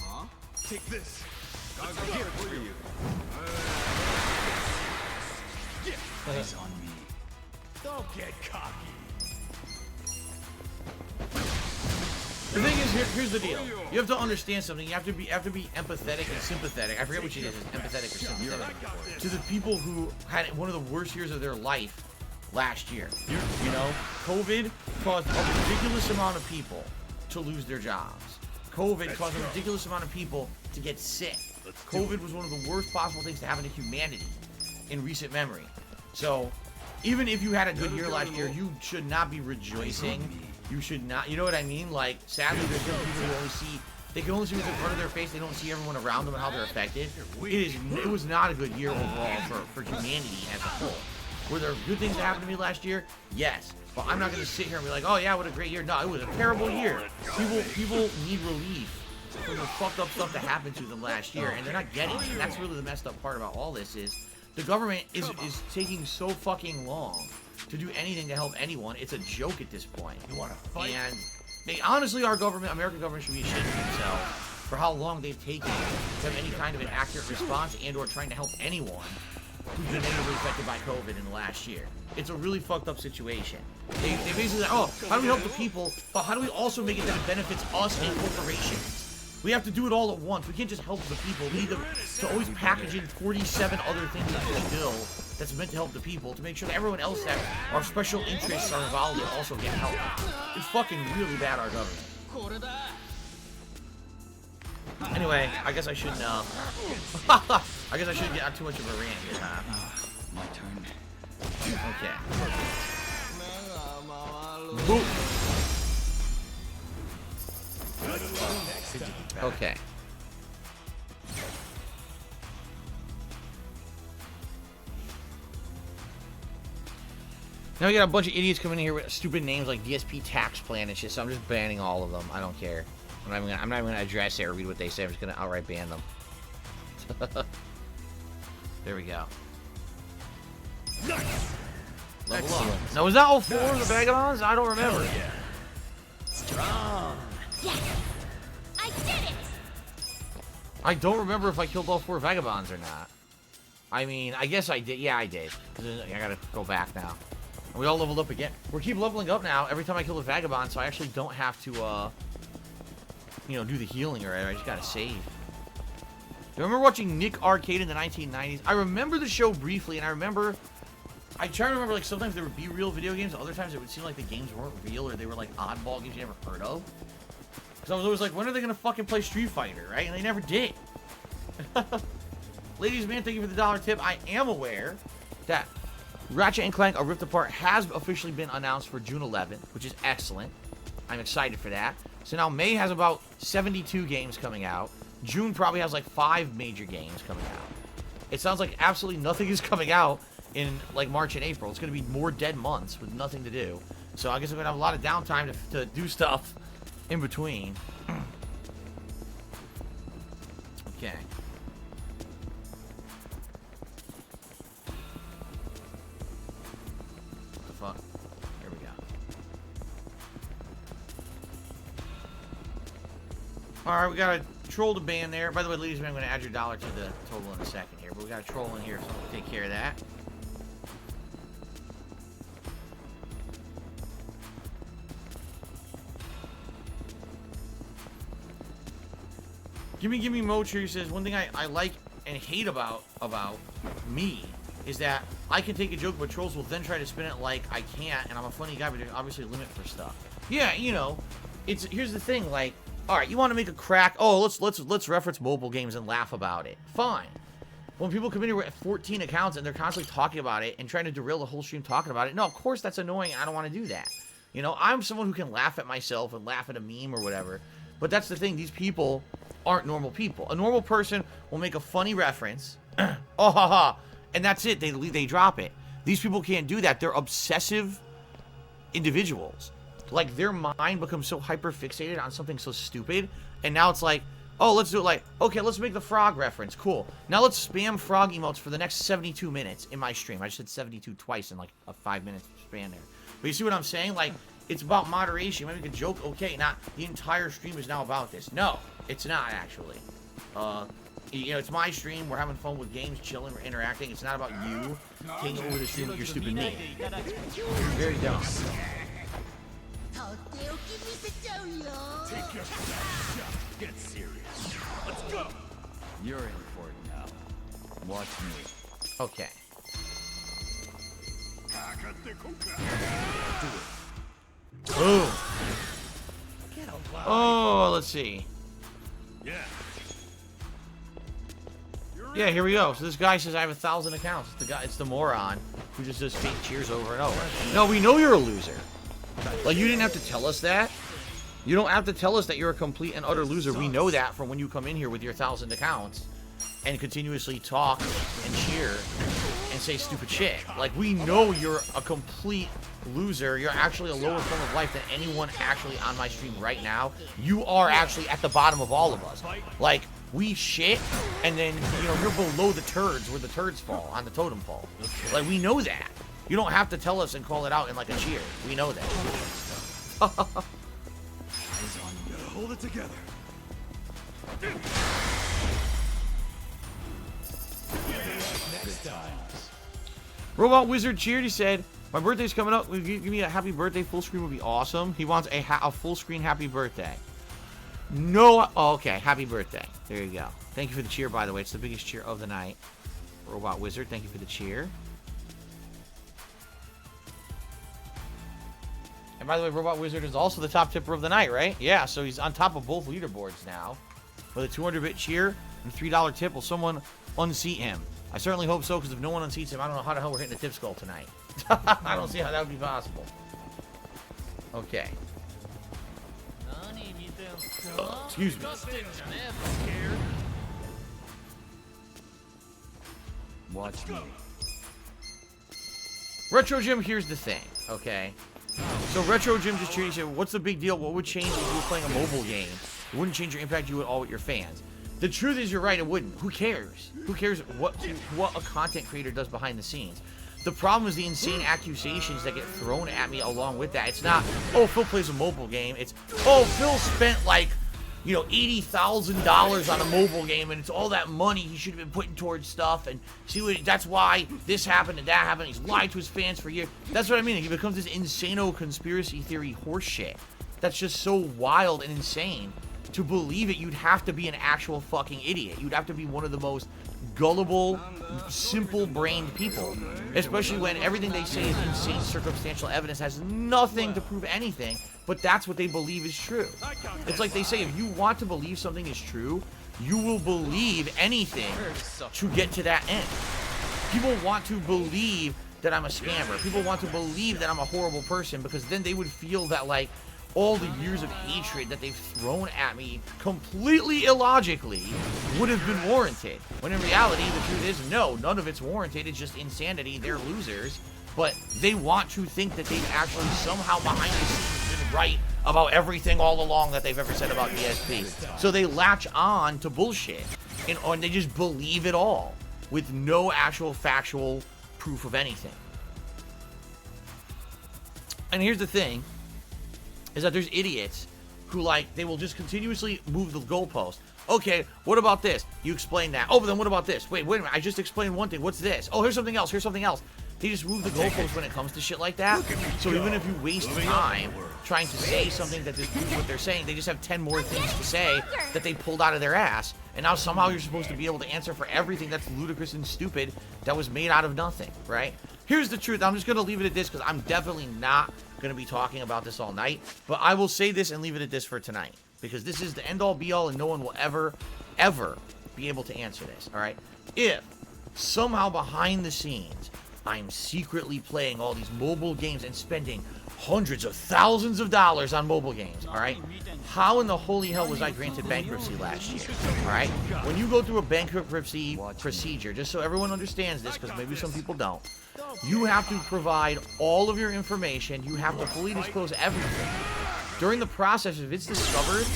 huh? Take this. I'll get it for you. Eyes on me. Don't get cocky. The thing is, here's the deal. You have to understand something. You have to be empathetic and sympathetic. I forget what she did, empathetic or sympathetic. To the people who had one of the worst years of their life last year. You know, COVID caused a ridiculous amount of people to lose their jobs. COVID caused a ridiculous amount of people to get sick. COVID was one of the worst possible things to happen to humanity in recent memory. So, even if you had a good year last year, you should not be rejoicing. You should not, you know what I mean? Like, sadly, there's some people who only see, they can only see what's in front of their face. They don't see everyone around them and how they're affected. It was not a good year overall for humanity as a whole. Were there good things that happened to me last year? Yes. But I'm not going to sit here and be like, oh yeah, what a great year. No, it was a terrible year. People need relief from the fucked up stuff that happened to them last year, and they're not getting it. And that's really the messed up part about all this is the government is taking so fucking long to do anything to help anyone. It's a joke at this point. You want to fight? And they, honestly, our government, American government, should be ashamed of themselves for how long they've taken to have any kind of an accurate response and or trying to help anyone who's been negatively affected by COVID in the last year. It's a really fucked up situation. They basically, oh, how do we help the people, but how do we also make it that it benefits us and corporations? We have to do it all at once. We can't just help the people. We need to always package in 47 other things into a bill that's meant to help the people to make sure that everyone else that our special interests are involved in also get help. It's fucking really bad, our government. Anyway, I guess I shouldn't, I guess I shouldn't get too much of a rant here, huh? My turn. Okay. Boop. Okay. Now we got a bunch of idiots coming in here with stupid names like DSP tax plan and shit, so I'm just banning all of them. I don't care. I'm not even gonna address it or read what they say. I'm just gonna outright ban them. There we go. Level up. Now was that all four of the vagabonds? I don't remember. Strong. Yes! I did it! I don't remember if I killed all four vagabonds or not. I mean, I guess I did. Yeah, I did. I gotta go back now. We all leveled up again. We're keep leveling up now every time I kill a vagabond, so I actually don't have to, you know, do the healing or whatever. I just gotta save. I remember watching Nick Arcade in the 1990s. I remember the show briefly, and I try to remember, like, sometimes there would be real video games. Other times it would seem like the games weren't real, or they were, like, oddball games you never heard of. Because I was always like, when are they going to fucking play Street Fighter, right? And they never did. Ladies and man, thank you for the $1 tip. I am aware that Ratchet & Clank A Rift Apart has officially been announced for June 11th, which is excellent. I'm excited for that. So now May has about 72 games coming out. June probably has like 5 major games coming out. It sounds like absolutely nothing is coming out in like March and April. It's going to be more dead months with nothing to do. So I guess I'm going to have a lot of downtime to do stuff in between. Okay. What the fuck? Here we go. Alright, we got a troll to ban there. By the way, ladies and gentlemen, I'm going to add your $1 to the total in a second here. But we got a troll in here, so we'll take care of that. Gimme Mocher says, one thing I like and hate about me is that I can take a joke, but trolls will then try to spin it like I can't, and I'm a funny guy, but there's obviously a limit for stuff. Yeah, you know, here's the thing, like, all right, you want to make a crack? Oh, let's reference mobile games and laugh about it. Fine. When people come in here with 14 accounts and they're constantly talking about it and trying to derail the whole stream talking about it, no, of course that's annoying. I don't want to do that. You know, I'm someone who can laugh at myself and laugh at a meme or whatever. But that's the thing. These people aren't normal people. A normal person will make a funny reference, oh ha ha, and that's it. They drop it. These people can't do that. They're obsessive individuals. Like, their mind becomes so hyper fixated on something so stupid, and now it's like, oh, let's do it like, okay, let's make the frog reference. Cool. Now let's spam frog emotes for the next 72 minutes in my stream. I just said 72 twice in like a 5-minute span there. But you see what I'm saying? Like, it's about moderation. You might make a joke, okay, not the entire stream is now about this. No, it's not actually. You know, it's my stream. We're having fun with games, chilling, we're interacting. It's not about you taking over the stream with your stupid name. Very dumb. Take your best shot. Get serious. Let's go. You're in for it now. Watch me. Okay. Boom. Oh, let's see. Yeah. Yeah, here we go. So this guy says I have 1,000 accounts. It's the moron who just does fake cheers over and over. No, we know you're a loser. Like, you didn't have to tell us that. You don't have to tell us that you're a complete and utter loser. We know that from when you come in here with your 1,000 accounts and continuously talk and cheer and say stupid shit. Like, we know you're a complete loser. You're actually a lower form of life than anyone actually on my stream right now. You are actually at the bottom of all of us. Like, we shit, and then, you know, you're below the turds where the turds fall on the totem pole. Like, we know that. You don't have to tell us and call it out in like a cheer. We know that. Hold it together. Next time. Robot Wizard cheered. He said, my birthday's coming up. Give me a happy birthday. Full screen would be awesome. He wants a full screen happy birthday. No. Oh, okay. Happy birthday. There you go. Thank you for the cheer, by the way. It's the biggest cheer of the night. Robot Wizard, thank you for the cheer. And by the way, Robot Wizard is also the top tipper of the night, right? Yeah, so he's on top of both leaderboards now. With a 200-bit cheer and a $3 tip. Will someone unseat him? I certainly hope so, because if no one unseats him, I don't know how the hell we're hitting the tip skull tonight. I don't see how that would be possible. Okay. Excuse me. Watch me. Retro Jim, here's the thing, okay? So Retro Jim just cheered. He said, what's the big deal? What would change if you were playing a mobile game? It wouldn't change your impact you at all with your fans. The truth is, you're right, it wouldn't. Who cares? Who cares what a content creator does behind the scenes? The problem is the insane accusations that get thrown at me along with that. It's not, oh, Phil plays a mobile game. It's, oh, Phil spent like, you know, $80,000 on a mobile game, and it's all that money he should have been putting towards stuff, and see what, that's why this happened and that happened. He's lied to his fans for years. That's what I mean. He becomes this insano conspiracy theory horseshit. That's just so wild and insane to believe it, you'd have to be an actual fucking idiot. You'd have to be one of the most gullible, simple-brained people. Especially when everything they say is insane circumstantial evidence, has nothing to prove anything, but that's what they believe is true. It's like they say, if you want to believe something is true, you will believe anything to get to that end. People want to believe that I'm a scammer. People want to believe that I'm a horrible person, because then they would feel that, like, all the years of hatred that they've thrown at me completely illogically would have been warranted. When in reality, the truth is, no, none of it's warranted. It's just insanity. They're losers. But they want to think that they've actually somehow behind the scenes been right about everything all along that they've ever said about DSP. So they latch on to bullshit, and they just believe it all with no actual factual proof of anything. And here's the thing, is that there's idiots who, like, they will just continuously move the goalpost. Okay, what about this? You explained that. Oh, but then what about this? Wait a minute, I just explained one thing. What's this? Oh, here's something else. Here's something else. They just move the goalpost when it comes to shit like that. So even if you waste time trying to say something that disproves what they're saying, they just have 10 more things to say that they pulled out of their ass. And now somehow you're supposed to be able to answer for everything that's ludicrous and stupid that was made out of nothing, right? Here's the truth. I'm just going to leave it at this, because I'm definitely not going to be talking about this all night. But I will say this and leave it at this for tonight, because this is the end-all be-all, and no one will ever be able to answer this, all right? If somehow behind the scenes I'm secretly playing all these mobile games and spending hundreds of thousands of dollars on mobile games, all right? How in the holy hell was I granted bankruptcy last year, all right? When you go through a bankruptcy procedure, just so everyone understands this, because maybe some people don't, you have to provide all of your information. You have to fully disclose everything. During the process, if it's discovered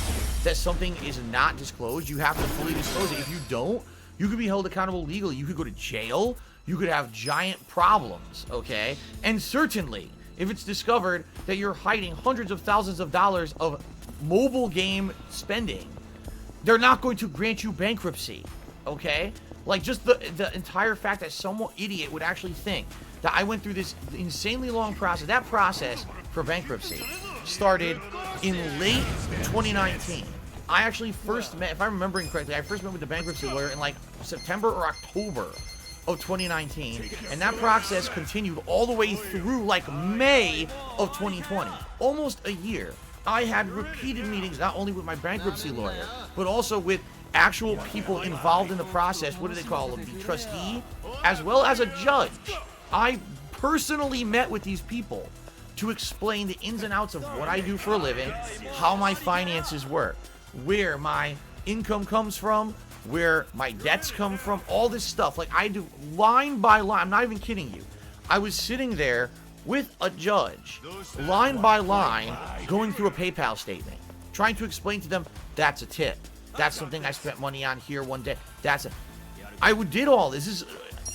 that something is not disclosed, you have to fully disclose it. If you don't, you could be held accountable legally. You could go to jail. You could have giant problems, okay? And certainly, if it's discovered that you're hiding hundreds of thousands of dollars of mobile game spending, they're not going to grant you bankruptcy, okay? Like, just the entire fact that some idiot would actually think that I went through this insanely long process. That process for bankruptcy started in late 2019. I actually first met, if I'm remembering correctly, I first met with the bankruptcy lawyer in like September or October of 2019, and that process continued all the way through like May of 2020, almost a year. I had repeated meetings not only with my bankruptcy lawyer, but also with actual people involved in the process. What do they call them? The trustee, as well as a judge. I personally met with these people to explain the ins and outs of what I do for a living, how my finances work, where my income comes from, where my debts come from, all this stuff. Like, I do line by line. I'm not even kidding you. I was sitting there with a judge, line by line, going through a PayPal statement, trying to explain to them, that's a tip. That's something I spent money on here one day. I did all this.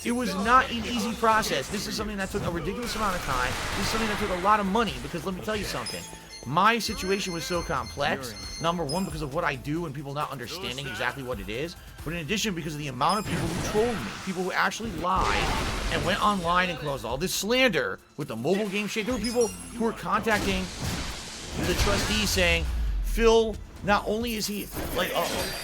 It was not an easy process. This is something that took a ridiculous amount of time. This is something that took a lot of money, because let me tell you something. My situation was so complex, number one, because of what I do and people not understanding exactly what it is, but in addition, because of the amount of people who trolled me, people who actually lied and went online and caused all this slander with the mobile game shit. There were people who were contacting the trustee saying, Phil, not only is he like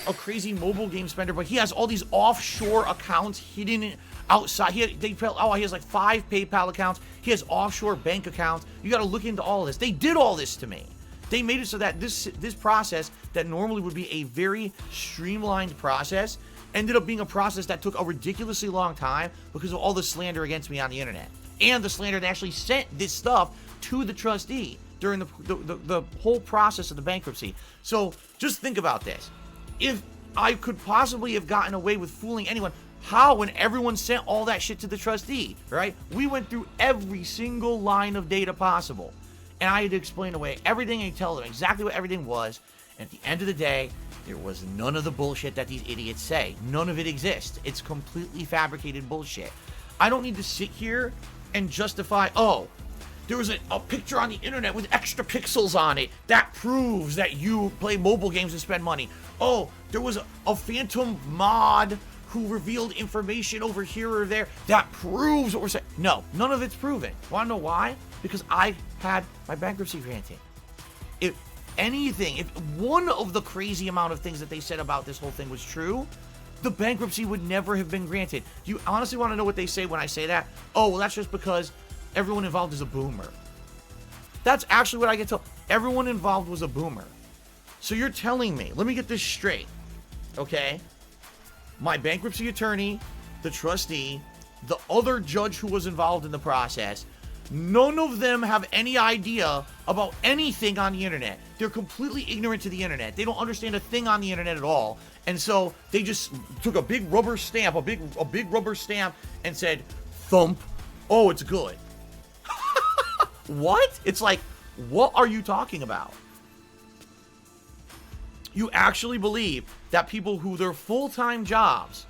a crazy mobile game spender, but he has all these offshore accounts hidden outside. He has like 5 PayPal accounts. He has offshore bank accounts. You got to look into all of this. They did all this to me. They made it so that this process that normally would be a very streamlined process ended up being a process that took a ridiculously long time because of all the slander against me on the internet. And the slander that actually sent this stuff to the trustee during the whole process of the bankruptcy. So just think about this. If I could possibly have gotten away with fooling anyone, how, when everyone sent all that shit to the trustee, right? We went through every single line of data possible. And I had to explain away everything and tell them exactly what everything was. And at the end of the day, there was none of the bullshit that these idiots say. None of it exists. It's completely fabricated bullshit. I don't need to sit here and justify, oh, there was a picture on the internet with extra pixels on it. That proves that you play mobile games and spend money. Oh, there was a phantom mod who revealed information over here or there. That proves what we're saying. No, none of it's proven. Want to know why? Because I had my bankruptcy granted. anything, if one of the crazy amount of things that they said about this whole thing was true, the bankruptcy would never have been granted. Do you honestly want to know what they say when I say that? Oh, well, that's just because everyone involved is a boomer. That's actually what I get told. Everyone involved was a boomer. So you're telling me, let me get this straight, okay? My bankruptcy attorney, the trustee, the other judge who was involved in the process, none of them have any idea about anything on the internet. They're completely ignorant to the internet. They don't understand a thing on the internet at all. And so they just took a big rubber stamp, a big rubber stamp, and said, thump, oh, it's good. What? It's like, what are you talking about? You actually believe that people who their full-time jobs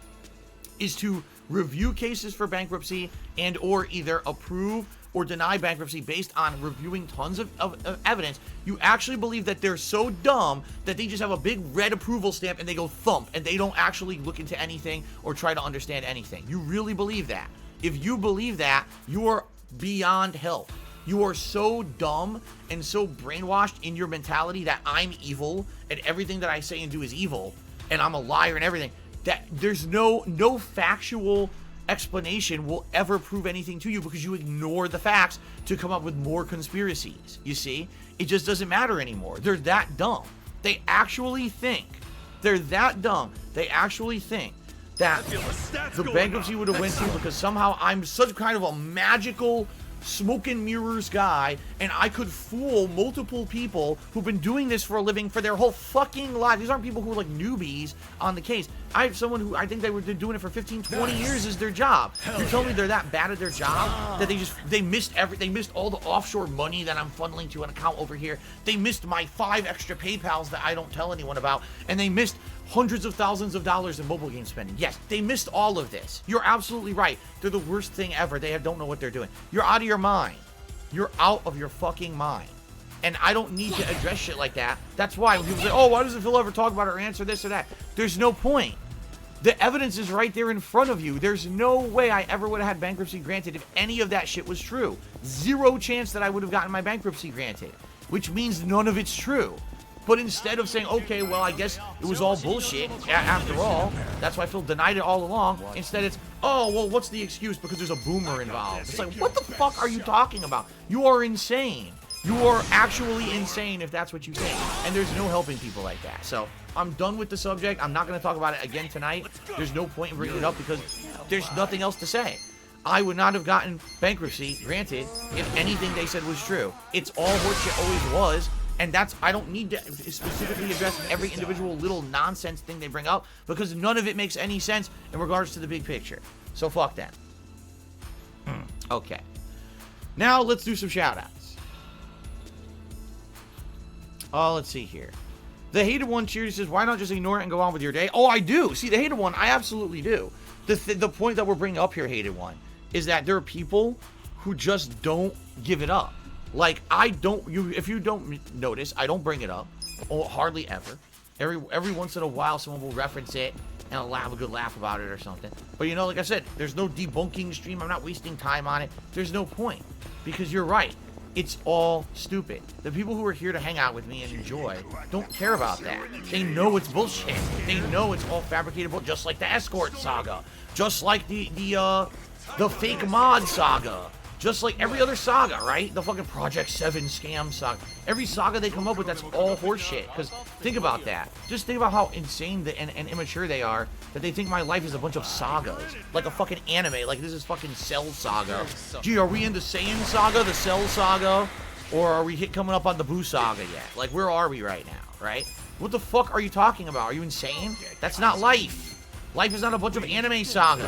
is to review cases for bankruptcy and or either approve or deny bankruptcy based on reviewing tons of evidence, you actually believe that they're so dumb that they just have a big red approval stamp and they go thump and they don't actually look into anything or try to understand anything. You really believe that? If you believe that, you are beyond help. You are so dumb and so brainwashed in your mentality that I'm evil and everything that I say and do is evil and I'm a liar and everything, that there's no factual explanation will ever prove anything to you because you ignore the facts to come up with more conspiracies. You see? It just doesn't matter anymore. They're that dumb. They actually think. They're that dumb. They actually think that the bankruptcy would have went through because somehow I'm such kind of a magical smoke and mirrors guy, and I could fool multiple people who've been doing this for a living for their whole fucking life. These aren't people who are like newbies on the case. I have someone who I think they were doing it for 15, 20 years is their job. You're telling me they're that bad at their job that they missed all the offshore money that I'm funneling to an account over here. They missed my 5 extra PayPals that I don't tell anyone about, and they missed hundreds of thousands of dollars in mobile game spending. Yes, they missed all of this. You're absolutely right. They're the worst thing ever. They don't know what they're doing. You're out of your mind. You're out of your fucking mind. And I don't need to address shit like that. That's why when people say, oh, why doesn't Phil ever talk about it or answer this or that? There's no point. The evidence is right there in front of you. There's no way I ever would have had bankruptcy granted if any of that shit was true. Zero chance that I would have gotten my bankruptcy granted, which means none of it's true. But instead of saying, okay, well, I guess it was all bullshit after all, that's why Phil denied it all along, instead it's, oh, well, what's the excuse? Because there's a boomer involved. It's like, what the fuck are you talking about? You are insane. You are actually insane if that's what you think. And there's no helping people like that. So I'm done with the subject. I'm not going to talk about it again tonight. There's no point in bringing it up because there's nothing else to say. I would not have gotten bankruptcy granted if anything they said was true. It's all horseshit always was. And that's, I don't need to specifically address every individual little nonsense thing they bring up because none of it makes any sense in regards to the big picture. So fuck that. Okay. Now let's do some shout outs. Let's see here. The hated one cheers says, why not just ignore it and go on with your day? Oh, I do. See, the hated one, I absolutely do. The point that we're bringing up here, hated one, is that there are people who just don't give it up. Like, if you don't notice, I don't bring it up. Hardly ever. Every once in a while, someone will reference it, and I'll have a good laugh about it or something. But, you know, like I said, there's no debunking stream. I'm not wasting time on it. There's no point. Because you're right. It's all stupid. The people who are here to hang out with me and enjoy don't care about that. They know it's bullshit. They know it's all fabricated bullshit, just like the escort saga. Just like the fake mod saga. Just like every other saga, right? The fucking Project 7 scam saga. Every saga they come up with, that's all horseshit. Because think about that. Just think about how insane and immature they are that they think my life is a bunch of sagas. Like a fucking anime. Like this is fucking Cell Saga. Gee, are we into Saiyan Saga, the Cell Saga? Or are we coming up on the Boo Saga yet? Like, where are we right now, right? What the fuck are you talking about? Are you insane? That's not life. Life is not a bunch of anime sagas.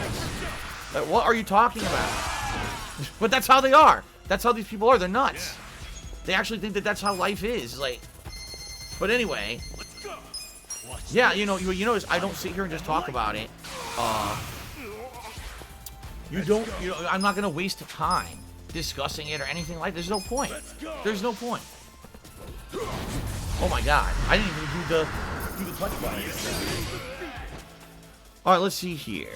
Like, what are you talking about? But that's how they are. That's how these people are. They're nuts. They actually think that that's how life is. Like, but anyway, yeah, you notice I don't sit here and just talk about it. I'm not gonna waste time discussing it or anything like. There's no point. There's no point. Oh my god, I didn't even do the touch button. All right, let's see here.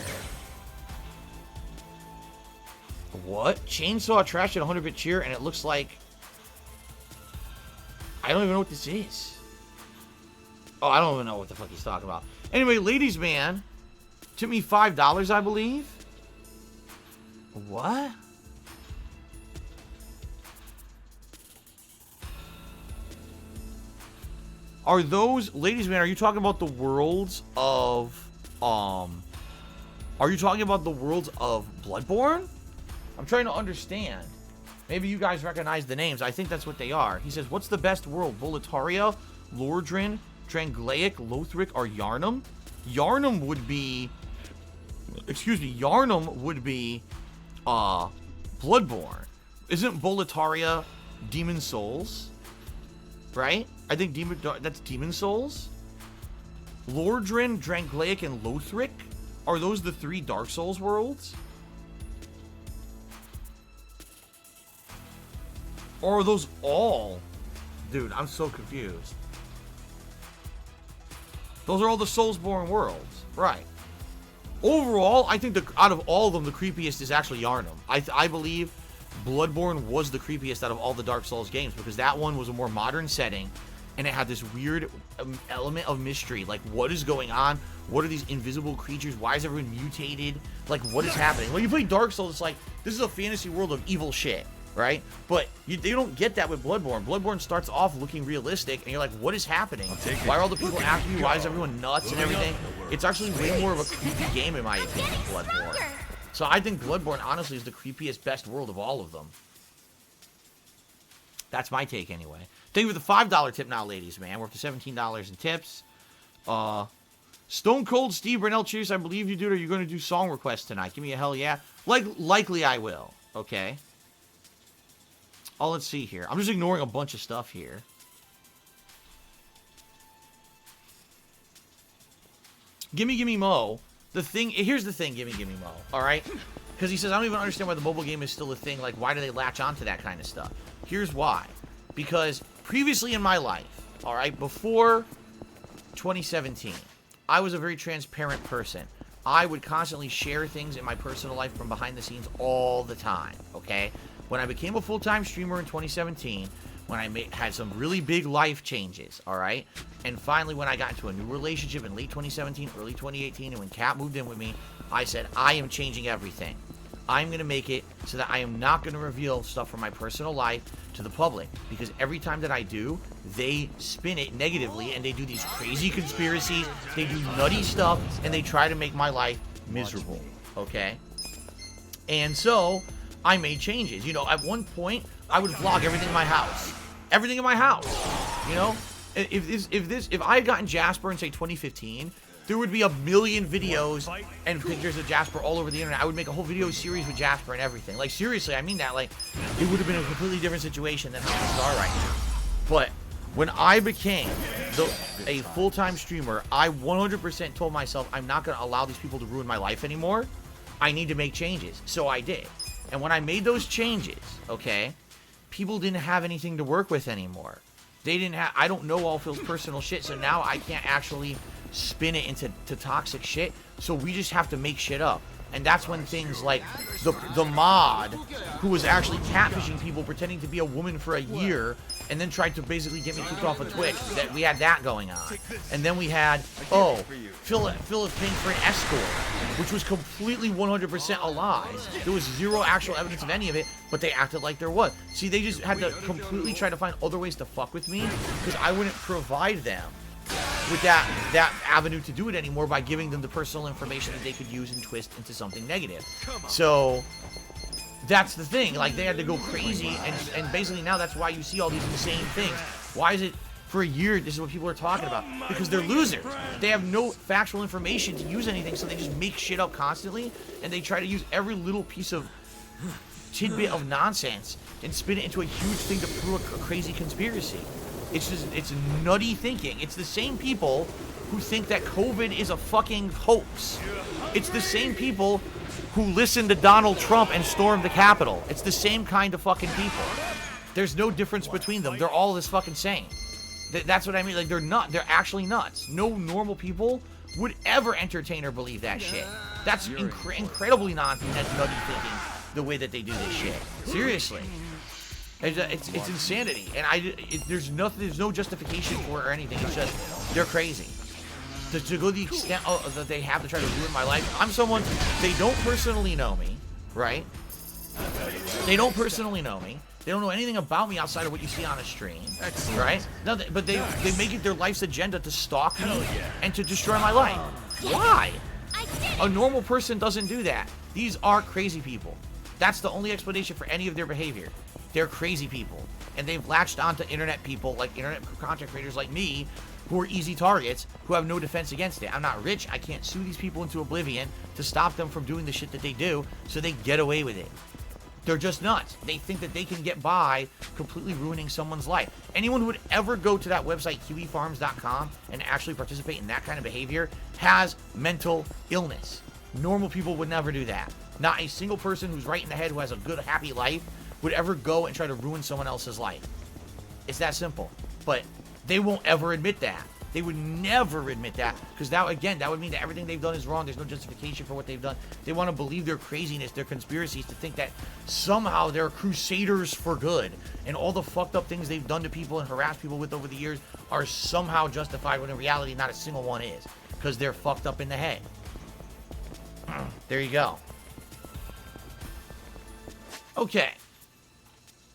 What? Chainsaw trash at 100-bit cheer, and it looks like I don't even know what this is. Oh, I don't even know what the fuck he's talking about. Anyway, ladies man, took me $5, I believe. What? Are those, ladies man, are you talking about the worlds of, are you talking about the worlds of Bloodborne? I'm trying to understand. Maybe you guys recognize the names. I think that's what they are. He says, what's the best world? Boletaria, Lordran, Drangleic, Lothric, or Yarnum? Yarnum would be... Excuse me. Yarnum would be... Bloodborne. Isn't Boletaria Demon Souls? Right? I think that's Demon Souls? Lordran, Drangleic, and Lothric? Are those the 3 Dark Souls worlds? Or are those all? Dude, I'm so confused. Those are all the Soulsborne worlds. Right. Overall, I think out of all of them, the creepiest is actually Yarnum. I believe Bloodborne was the creepiest out of all the Dark Souls games because that one was a more modern setting and it had this weird element of mystery. Like, what is going on? What are these invisible creatures? Why is everyone mutated? Like, what is happening? When you play Dark Souls, it's like, this is a fantasy world of evil shit. Right? But you don't get that with Bloodborne. Bloodborne starts off looking realistic, and you're like, what is happening? Why are all the people after you? Why is everyone nuts and everything? It's actually way more of a creepy game, in my opinion, Bloodborne. So I think Bloodborne, honestly, is the creepiest, best world of all of them. That's my take, anyway. Thank you for the $5 tip now, ladies, man. We're up to $17 in tips. Stone Cold Steve Brunel, cheers. I believe you, dude. Are you going to do song requests tonight? Give me a hell yeah. Likely I will. Okay. Oh, let's see here. I'm just ignoring a bunch of stuff here. Gimme Mo. Here's the thing, Gimme Mo. Alright? Because he says, I don't even understand why the mobile game is still a thing. Like, why do they latch onto that kind of stuff? Here's why. Because previously in my life, alright, before 2017, I was a very transparent person. I would constantly share things in my personal life from behind the scenes all the time, okay? When I became a full-time streamer in 2017, when I had some really big life changes, all right? And finally, when I got into a new relationship in late 2017, early 2018, and when Kat moved in with me, I said, I am changing everything. I'm going to make it so that I am not going to reveal stuff from my personal life to the public. Because every time that I do, they spin it negatively, and they do these crazy conspiracies, they do nutty stuff, and they try to make my life miserable, okay? And so I made changes. You know, at one point, I would vlog everything in my house. Everything in my house. You know? If I had gotten Jasper in, say, 2015, there would be a million videos and pictures of Jasper all over the internet. I would make a whole video series with Jasper and everything. Like, seriously, I mean that. Like, it would have been a completely different situation than how things are right now. But when I became a full-time streamer, I 100% told myself, I'm not going to allow these people to ruin my life anymore. I need to make changes. So I did. And when I made those changes, okay, people didn't have anything to work with anymore. They didn't have, I don't know all Phil's personal shit, so now I can't actually spin it into toxic shit. So we just have to make shit up. And that's when things like the mod, who was actually catfishing people, pretending to be a woman for a year, and then tried to basically get me kicked off of Twitch. That we had that going on. And then we had, oh, Phil is paying for an escort, which was completely 100% a lie. There was zero actual evidence of any of it, but they acted like there was. See, they just had to completely try to find other ways to fuck with me, because I wouldn't provide them with that avenue to do it anymore by giving them the personal information that they could use and twist into something negative. So that's the thing. Like, they had to go crazy, and basically now that's why you see all these insane things. Why is it for a year this is what people are talking about? Because they're losers. They have no factual information to use anything, so they just make shit up constantly, and they try to use every little piece of tidbit of nonsense and spin it into a huge thing to prove a crazy conspiracy. It's nutty thinking. It's the same people who think that COVID is a fucking hoax. It's the same people who listen to Donald Trump and storm the Capitol. It's the same kind of fucking people. There's no difference between them. They're all this fucking same. That's what I mean. Like, they're actually nuts. No normal people would ever entertain or believe that shit. That's incredibly nutty thinking, the way that they do this shit. Seriously. It's insanity, and there's no justification for it or anything. It's just they're crazy. To go the extent that they have to try to ruin my life. I'm someone, they don't personally know me, right? They don't personally know me. They don't know anything about me outside of what you see on a stream, right? No, but they make it their life's agenda to stalk me and to destroy my life. Why? A normal person doesn't do that. These are crazy people. That's the only explanation for any of their behavior. They're crazy people, and they've latched onto internet people, like internet content creators like me, who are easy targets, who have no defense against it. I'm not rich. I can't sue these people into oblivion to stop them from doing the shit that they do, so they get away with it. They're just nuts. They think that they can get by completely ruining someone's life. Anyone who would ever go to that website, QEfarms.com, and actually participate in that kind of behavior has mental illness. Normal people would never do that. Not a single person who's right in the head, who has a good, happy life, would ever go and try to ruin someone else's life. It's that simple. But they won't ever admit that. They would never admit that, because that would mean that everything they've done is wrong. There's no justification for what they've done. They want to believe their craziness, their conspiracies, to think that somehow they're crusaders for good, and all the fucked up things they've done to people and harassed people with over the years are somehow justified, when in reality not a single one is, because they're fucked up in the head. There you go. Okay.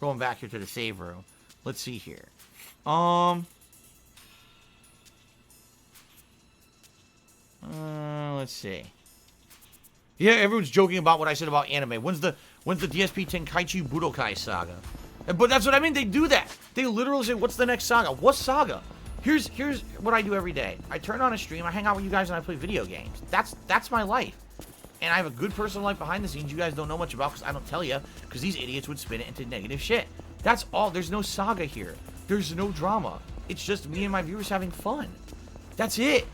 Going back here to the save room. Let's see here. Let's see. Yeah, everyone's joking about what I said about anime. When's the DSP Tenkaichi Budokai saga? But that's what I mean. They do that. They literally say, "What's the next saga? What saga?" Here's what I do every day. I turn on a stream. I hang out with you guys, and I play video games. That's my life. And I have a good personal life behind the scenes you guys don't know much about, because I don't tell you, because these idiots would spin it into negative shit. That's all. There's no saga here. There's no drama. It's just me and my viewers having fun. That's it.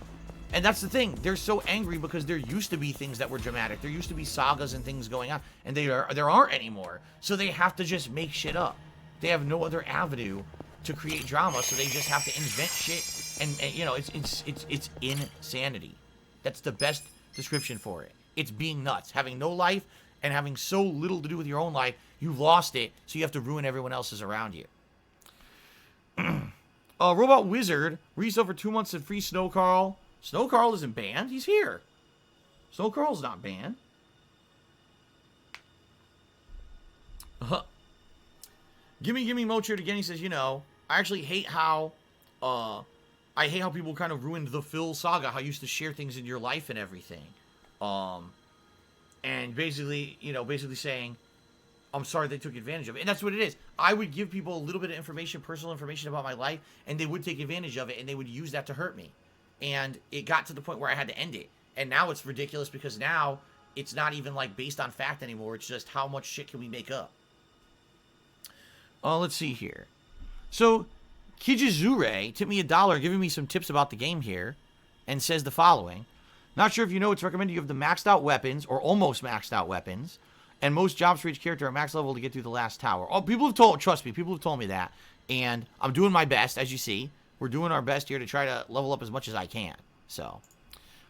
And that's the thing. They're so angry because there used to be things that were dramatic. There used to be sagas and things going on, and there aren't anymore. So they have to just make shit up. They have no other avenue to create drama, so they just have to invent shit. And you know, it's insanity. That's the best description for it. It's being nuts, having no life and having so little to do with your own life. You've lost it, so you have to ruin everyone else's around you. Robot Wizard resale for 2 months of free Snow Carl. Snow Carl isn't banned. He's here. Snow Carl's not banned. Gimme Mochard again. He says, you know, I actually hate how, I hate how people kind of ruined the Phil saga. How you used to share things in your life and everything. And basically, you know, saying, I'm sorry they took advantage of it. And that's what it is. I would give people a little bit of information, personal information about my life, and they would take advantage of it, and they would use that to hurt me. And it got to the point where I had to end it. And now it's ridiculous, because now it's not even like based on fact anymore. It's just how much shit can we make up. Let's see here. So Kijizure tipped me $1, giving me some tips about the game here, and says the following. Not sure if you know, it's recommended you have the maxed out weapons, or almost maxed out weapons, and most jobs for each character are max level to get through the last tower. Oh, trust me, people have told me that. And I'm doing my best, as you see. We're doing our best here to try to level up as much as I can. So,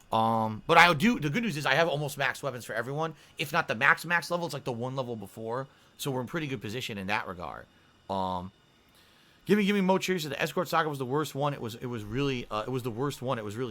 but the good news is I have almost max weapons for everyone. If not the max level, it's like the one level before. So we're in pretty good position in that regard. Gimme Mo Cheers. The Escort Saga was the worst one. It was the worst one. It was really